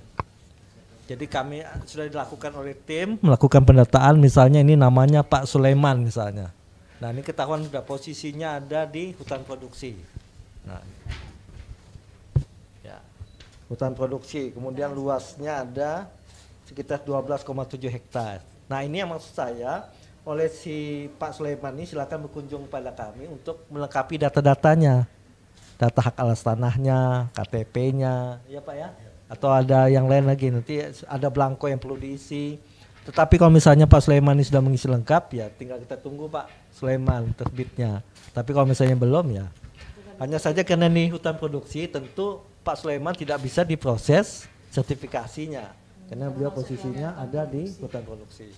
Jadi kami sudah dilakukan oleh tim melakukan pendataan misalnya ini namanya Pak Sulaiman misalnya. Nah, ini ketahuan sudah posisinya ada di hutan produksi. Nah. Ya. Hutan produksi, kemudian luasnya ada sekitar 12,7 hektar. Nah, ini yang maksud saya oleh si Pak Sulaiman ini silakan berkunjung pada kami untuk melengkapi data-datanya. Data hak alas tanahnya, KTP-nya, ya Pak ya? Atau ada yang lain lagi, nanti ada blanko yang perlu diisi. Tetapi kalau misalnya Pak Sulaiman ini sudah mengisi lengkap, ya tinggal kita tunggu Pak Sulaiman terbitnya. Tapi kalau misalnya belum ya, hanya saja karena ini hutan produksi, tentu Pak Sulaiman tidak bisa diproses sertifikasinya. Karena beliau posisinya ada di hutan produksi.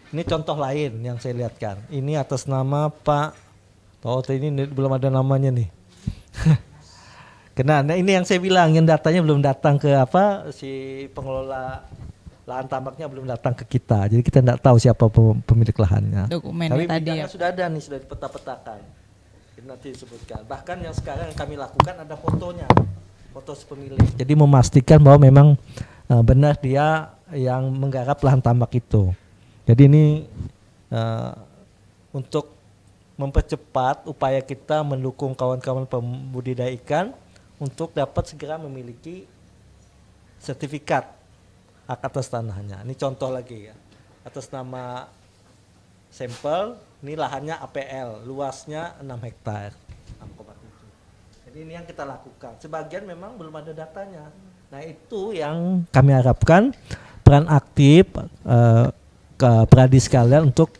Ini contoh lain yang saya lihatkan. Ini atas nama Pak, ini belum ada namanya nih. Karena ini yang saya bilang, yang datanya belum datang ke si pengelola lahan tambaknya belum datang ke kita. Jadi kita tidak tahu siapa pemilik lahannya. Dokumennya tapi tadi ya. sudah ada nih, sudah dipeta-petakan. Ini nanti disebutkan. Bahkan yang sekarang yang kami lakukan ada fotonya, foto si pemilik. Jadi memastikan bahwa memang benar dia yang menggarap lahan tambak itu. Jadi ini untuk mempercepat upaya kita mendukung kawan-kawan pembudidaya ikan untuk dapat segera memiliki sertifikat hak atas tanahnya. Ini contoh lagi ya. Atas nama sampel, ini lahannya APL, luasnya 6 hektar. 6,7. Jadi ini yang kita lakukan. Sebagian memang belum ada datanya. Nah, itu yang kami harapkan peran aktif ke pradi sekalian untuk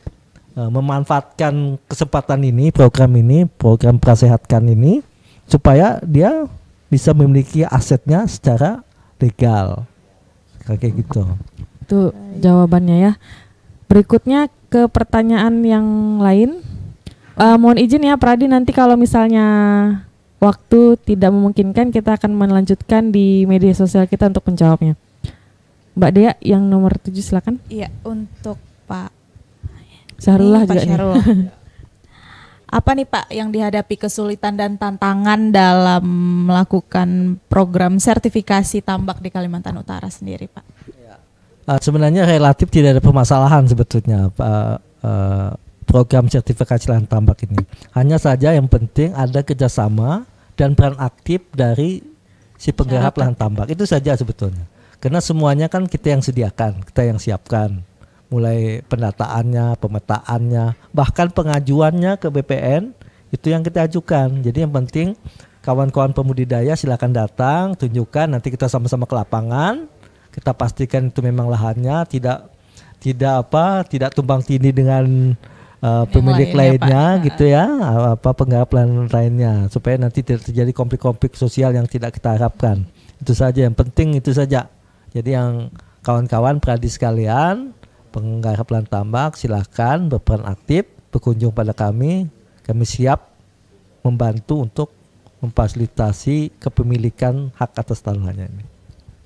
memanfaatkan kesempatan ini, program prasehatkan ini supaya dia bisa memiliki asetnya secara legal. Kayak gitu. Itu jawabannya ya. Berikutnya ke pertanyaan yang lain. Mohon izin ya Pradi, nanti kalau misalnya waktu tidak memungkinkan kita akan melanjutkan di media sosial kita untuk menjawabnya. Mbak Dea yang nomor 7 silakan. Iya, untuk Pak Syahrullah juga Pak Syahrul. Apa nih Pak yang dihadapi kesulitan dan tantangan dalam melakukan program sertifikasi tambak di Kalimantan Utara sendiri Pak? Ya. Sebenarnya relatif tidak ada permasalahan sebetulnya program sertifikasi lahan tambak ini. Hanya saja yang penting ada kerjasama dan peran aktif dari si penggarap lahan tambak. Itu saja sebetulnya. Karena semuanya kan kita yang sediakan, kita yang siapkan. Mulai pendataannya, pemetaannya, bahkan pengajuannya ke BPN itu yang kita ajukan. Jadi yang penting kawan-kawan pembudidaya silakan datang, tunjukkan, nanti kita sama-sama ke lapangan, kita pastikan itu memang lahannya tidak tumbang tindih dengan pemilik lainnya Pak. gitu ya, penggarap lainnya, supaya nanti tidak terjadi konflik-konflik sosial yang tidak kita harapkan. Itu saja yang penting, itu saja. Jadi yang kawan-kawan pradi sekalian, penggarap lahan tambak silahkan berperan aktif, berkunjung pada kami siap membantu untuk memfasilitasi kepemilikan hak atas tanahnya ini.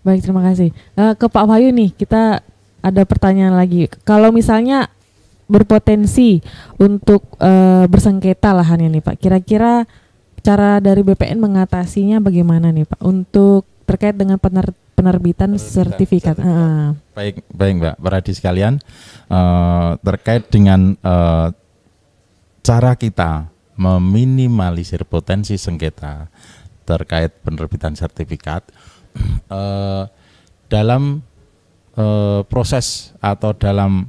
Baik, terima kasih. Ke Pak Wahyu nih, kita ada pertanyaan lagi. Kalau misalnya berpotensi untuk bersengketa lahannya nih Pak, kira-kira cara dari BPN mengatasinya bagaimana nih Pak untuk terkait dengan penerbitan sertifikat. Baik Mbak, Pradi sekalian, terkait dengan cara kita meminimalisir potensi sengketa terkait penerbitan sertifikat dalam proses atau dalam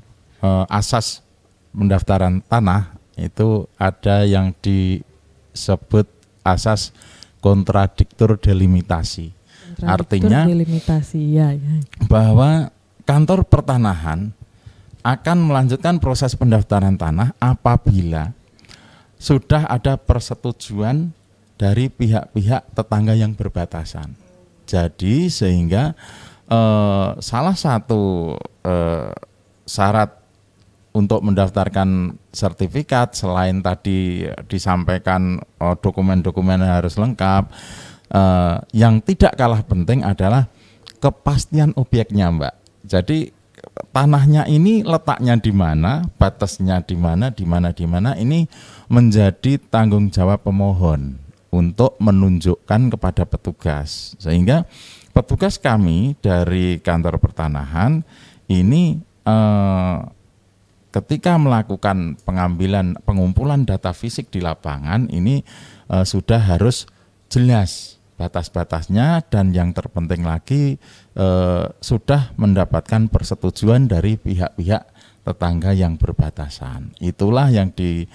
asas pendaftaran tanah itu ada yang disebut asas kontradiktur delimitasi. Artinya delimitasi, ya. bahwa kantor pertanahan akan melanjutkan proses pendaftaran tanah apabila sudah ada persetujuan dari pihak-pihak tetangga yang berbatasan. Jadi sehingga salah satu syarat untuk mendaftarkan sertifikat selain tadi disampaikan dokumen-dokumen harus lengkap, yang tidak kalah penting adalah kepastian objeknya, Mbak. Jadi tanahnya ini letaknya di mana, batasnya di mana, ini menjadi tanggung jawab pemohon untuk menunjukkan kepada petugas, sehingga petugas kami dari kantor pertanahan ini ketika melakukan pengumpulan data fisik di lapangan ini sudah harus jelas batas-batasnya, dan yang terpenting lagi sudah mendapatkan persetujuan dari pihak-pihak tetangga yang berbatasan. Itulah yang di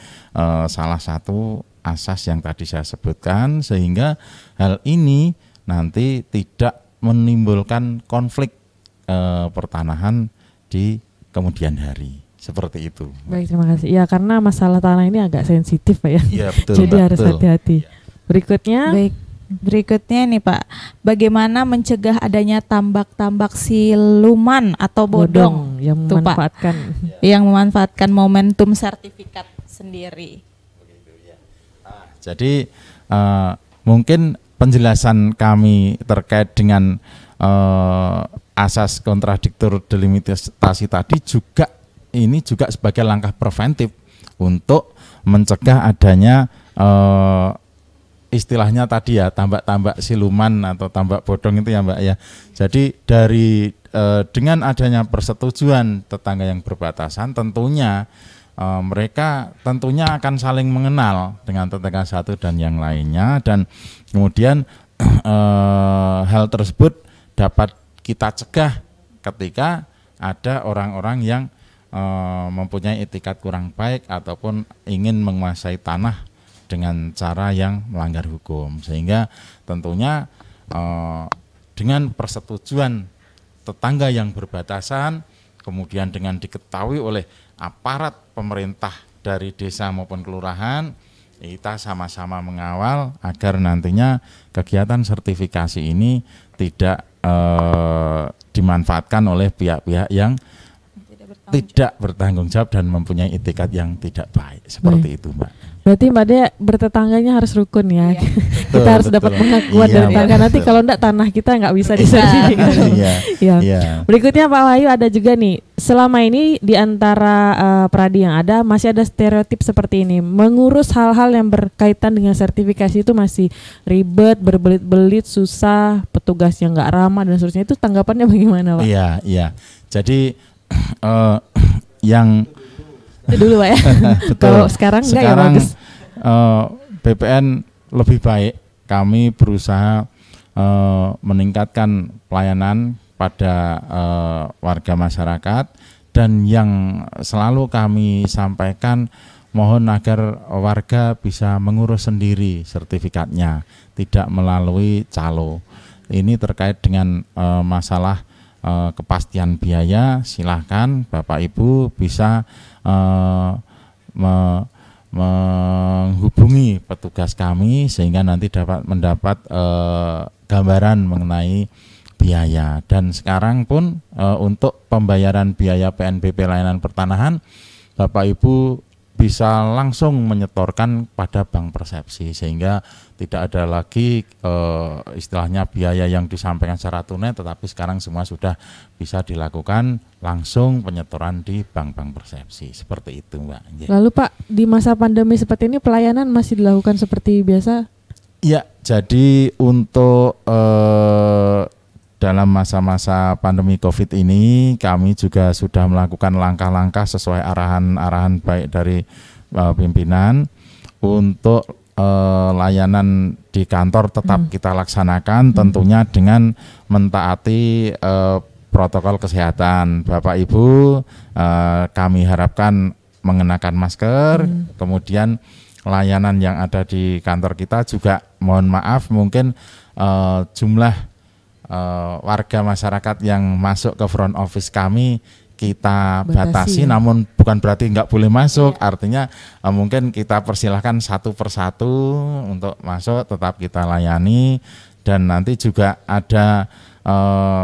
salah satu asas yang tadi saya sebutkan, sehingga hal ini nanti tidak menimbulkan konflik pertanahan di kemudian hari. Seperti itu. Baik, terima kasih. Ya, karena masalah tanah ini agak sensitif, Pak ya. Iya, betul. Jadi harus hati-hati. Berikutnya. Baik. Berikutnya nih Pak, bagaimana mencegah adanya tambak-tambak siluman atau bodong yang tuh, memanfaatkan Pak, yang memanfaatkan momentum sertifikat sendiri. Jadi mungkin penjelasan kami terkait dengan asas kontradiktor delimitasi tadi juga ini juga sebagai langkah preventif untuk mencegah adanya istilahnya tadi ya tambak-tambak siluman atau tambak bodong itu ya Mbak ya. Jadi dari dengan adanya persetujuan tetangga yang berbatasan, tentunya mereka tentunya akan saling mengenal dengan tetangga satu dan yang lainnya, dan kemudian hal tersebut dapat kita cegah ketika ada orang-orang yang mempunyai etikat kurang baik ataupun ingin menguasai tanah dengan cara yang melanggar hukum, sehingga tentunya dengan persetujuan tetangga yang berbatasan, kemudian dengan diketahui oleh aparat pemerintah dari desa maupun kelurahan, kita sama-sama mengawal agar nantinya kegiatan sertifikasi ini tidak dimanfaatkan oleh pihak-pihak yang tidak bertanggung jawab dan mempunyai etikat yang tidak baik. Seperti itu, Mbak. Berarti Mbak Dea bertetangganya harus rukun ya. Iya. Kita harus dapat pengakuan dari tetangga. Nanti kalau enggak tanah kita nggak bisa disertifikasi. Ya. Berikutnya Pak Wahyu, ada juga nih, selama ini di antara pradi yang ada masih ada stereotip seperti ini. Mengurus hal-hal yang berkaitan dengan sertifikasi itu masih ribet, berbelit-belit, susah, petugasnya nggak ramah dan seterusnya. Itu tanggapannya bagaimana, Pak? Iya. Jadi yang itu dulu Pak ya. Kalau sekarang enggak ya bagus. BPN lebih baik. Kami berusaha meningkatkan pelayanan pada warga masyarakat, dan yang selalu kami sampaikan, mohon agar warga bisa mengurus sendiri sertifikatnya, tidak melalui calo. Ini terkait dengan masalah kepastian biaya, silahkan Bapak Ibu bisa menghubungi petugas kami sehingga nanti dapat mendapat gambaran mengenai biaya. Dan sekarang pun untuk pembayaran biaya PNBP layanan pertanahan, Bapak Ibu bisa langsung menyetorkan pada bank persepsi, sehingga tidak ada lagi istilahnya biaya yang disampaikan secara tunai, tetapi sekarang semua sudah bisa dilakukan langsung penyetoran di bank-bank persepsi. Seperti itu, Mbak. Lalu Pak, di masa pandemi seperti ini pelayanan masih dilakukan seperti biasa? Ya, jadi untuk dalam masa-masa pandemi COVID ini kami juga sudah melakukan langkah-langkah sesuai arahan-arahan baik dari pimpinan untuk layanan di kantor tetap kita laksanakan, tentunya dengan mentaati protokol kesehatan. Bapak Ibu, kami harapkan mengenakan masker, kemudian layanan yang ada di kantor kita juga mohon maaf mungkin jumlah warga masyarakat yang masuk ke front office kami kita Batasi, batasi, ya. namun bukan berarti nggak boleh masuk. Artinya mungkin kita persilahkan satu persatu untuk masuk, tetap kita layani, dan nanti juga ada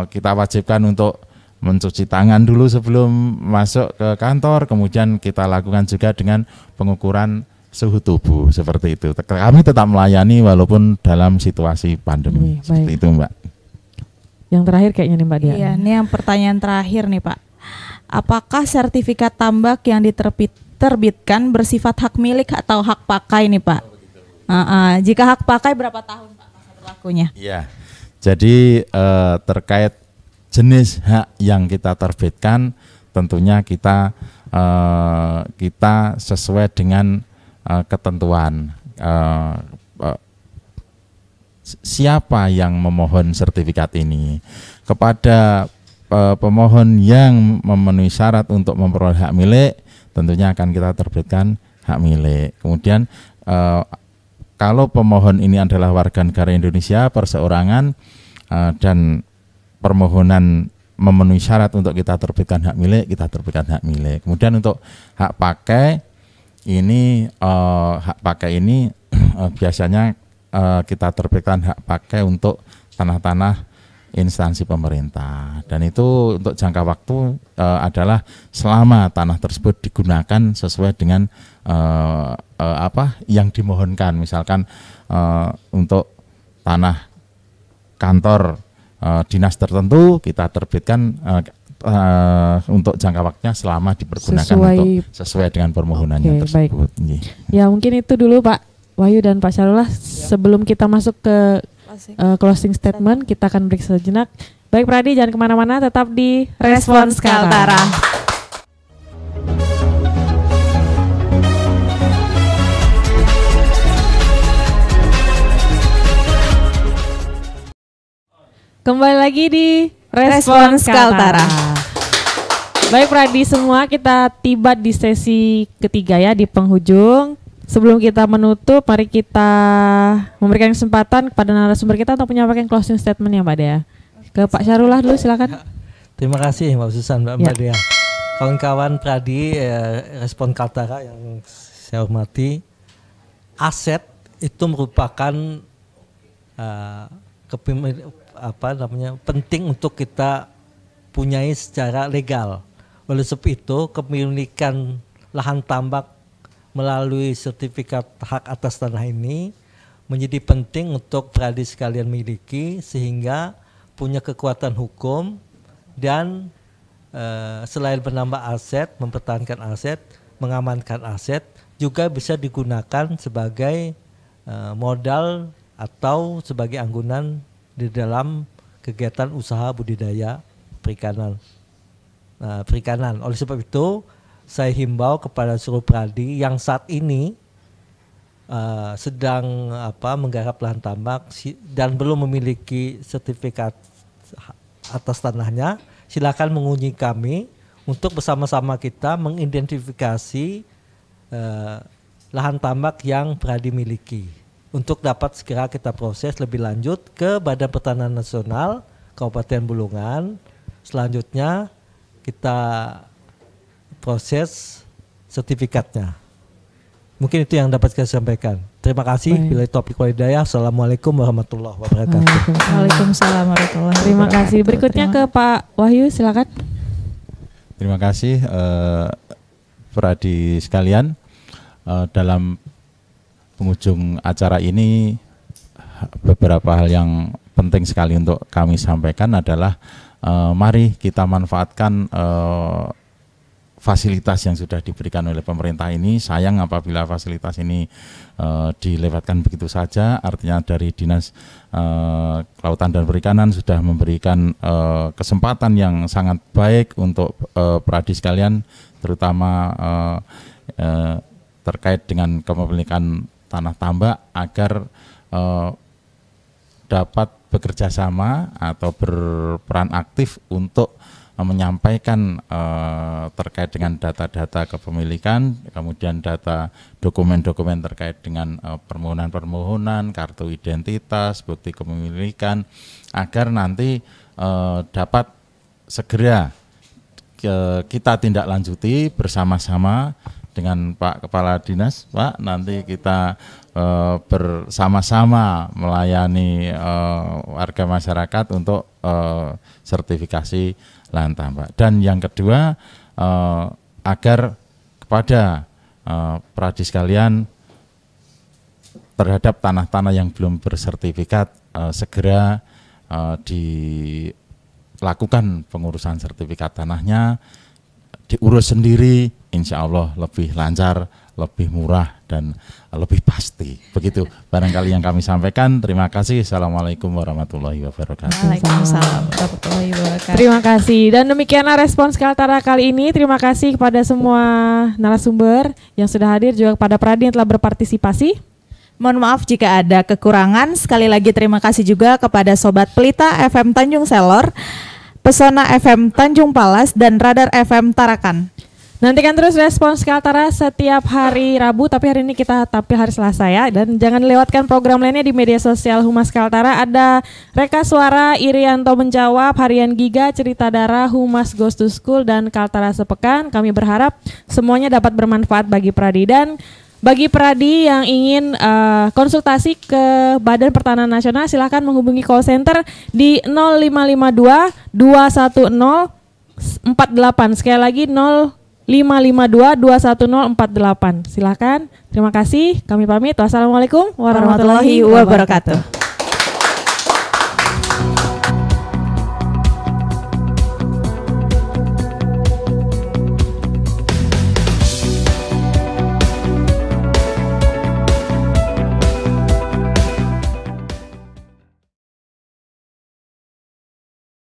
kita wajibkan untuk mencuci tangan dulu sebelum masuk ke kantor, kemudian kita lakukan juga dengan pengukuran suhu tubuh seperti itu. Kami tetap melayani walaupun dalam situasi pandemi. Seperti itu, Mbak. Yang terakhir kayaknya nih Mbak Dia. Iya, ini yang pertanyaan terakhir nih Pak. Apakah sertifikat tambak yang diterbitkan bersifat hak milik atau hak pakai nih Pak? Jika hak pakai berapa tahun Pak masa berlakunya? Iya, jadi terkait jenis hak yang kita terbitkan, tentunya kita sesuai dengan ketentuan siapa yang memohon sertifikat ini. Kepada pemohon yang memenuhi syarat untuk memperoleh hak milik, tentunya akan kita terbitkan hak milik. Kemudian kalau pemohon ini adalah warga negara Indonesia perseorangan dan permohonan memenuhi syarat untuk kita terbitkan hak milik, kita terbitkan hak milik. Kemudian untuk hak pakai ini biasanya kita terbitkan hak pakai untuk tanah-tanah instansi pemerintah, dan itu untuk jangka waktu adalah selama tanah tersebut digunakan sesuai dengan apa yang dimohonkan. Misalkan untuk tanah kantor dinas tertentu kita terbitkan untuk jangka waktunya selama dipergunakan sesuai dengan permohonannya tersebut. Ya mungkin itu dulu Pak Wahyu dan Pak Syarullah. Sebelum kita masuk ke closing statement, kita akan break sejenak. Baik Pradi, jangan kemana-mana, tetap di Respons Kaltara. Kembali lagi di Respons Kaltara. Baik Pradi semua, kita tiba di sesi ketiga ya, di penghujung. Sebelum kita menutup, mari kita memberikan kesempatan kepada narasumber kita untuk menyampaikan closing statement ya Mbak Dea. Ke Pak Syarullah dulu silakan. Terima kasih Mbak Susan, Mbak Dea. Kawan-kawan Pradi, Respons Kaltara yang saya hormati, aset itu merupakan penting untuk kita punyai secara legal. Oleh sebab itu, kepemilikan lahan tambak melalui sertifikat hak atas tanah ini menjadi penting untuk Pradi sekalian miliki, sehingga punya kekuatan hukum dan selain menambah aset, mempertahankan aset, mengamankan aset, juga bisa digunakan sebagai modal atau sebagai anggunan di dalam kegiatan usaha budidaya perikanan. Oleh sebab itu, saya himbau kepada seluruh Pradi yang saat ini sedang menggarap lahan tambak dan belum memiliki sertifikat atas tanahnya, silakan mengunjungi kami untuk bersama-sama kita mengidentifikasi lahan tambak yang Pradi miliki, untuk dapat segera kita proses lebih lanjut ke Badan Pertanahan Nasional Kabupaten Bulungan. Selanjutnya kita proses sertifikatnya. Mungkin itu yang dapat saya sampaikan. Terima kasih. Bila topik walidaya. Assalamualaikum warahmatullahi wabarakatuh. Waalaikumsalam warahmatullahi wabarakatuh. Terima kasih. Berikutnya ke Pak Wahyu, silakan. Terima kasih Pradi sekalian. Dalam penghujung acara ini, beberapa hal yang penting sekali untuk kami sampaikan adalah mari kita manfaatkan fasilitas yang sudah diberikan oleh pemerintah ini. Sayang apabila fasilitas ini dilewatkan begitu saja. Artinya dari Dinas Kelautan dan Perikanan sudah memberikan kesempatan yang sangat baik untuk Pradi sekalian, terutama terkait dengan kepemilikan tanah tambak, agar dapat bekerja sama atau berperan aktif untuk menyampaikan terkait dengan data-data kepemilikan, kemudian data dokumen-dokumen terkait dengan permohonan-permohonan, kartu identitas, bukti kepemilikan, agar nanti dapat segera kita tindak lanjuti bersama-sama dengan Pak Kepala Dinas, Pak. Nanti kita bersama-sama melayani warga masyarakat untuk sertifikasi lahan tambak. Dan yang kedua, agar kepada Pradi sekalian terhadap tanah-tanah yang belum bersertifikat segera dilakukan pengurusan sertifikat tanahnya, diurus sendiri, insya Allah lebih lancar, lebih murah, dan lebih pasti. Begitu barangkali yang kami sampaikan. Terima kasih. Assalamualaikum warahmatullahi wabarakatuh. Waalaikumsalam warahmatullahi wabarakatuh. Terima kasih. Dan demikianlah respons Kaltara kali ini. Terima kasih kepada semua narasumber yang sudah hadir, juga kepada Pradi yang telah berpartisipasi. Mohon maaf jika ada kekurangan. Sekali lagi terima kasih juga kepada Sobat Pelita FM Tanjung Selor, Pesona FM Tanjung Palas, dan Radar FM Tarakan. Nantikan terus respons Kaltara setiap hari Rabu, tapi hari ini kita tampil hari Selasa ya. Dan jangan lewatkan program lainnya di media sosial Humas Kaltara. Ada Reka Suara, Irianto Menjawab, Harian Giga, Cerita Darah, Humas Goes to School, dan Kaltara Sepekan. Kami berharap semuanya dapat bermanfaat bagi Pradi. Dan bagi Pradi yang ingin konsultasi ke Badan Pertanahan Nasional, silakan menghubungi call center di 0552 210 48. Sekali lagi 0552 210 48. Silakan. Terima kasih. Kami pamit. Wassalamualaikum warahmatullahi wabarakatuh.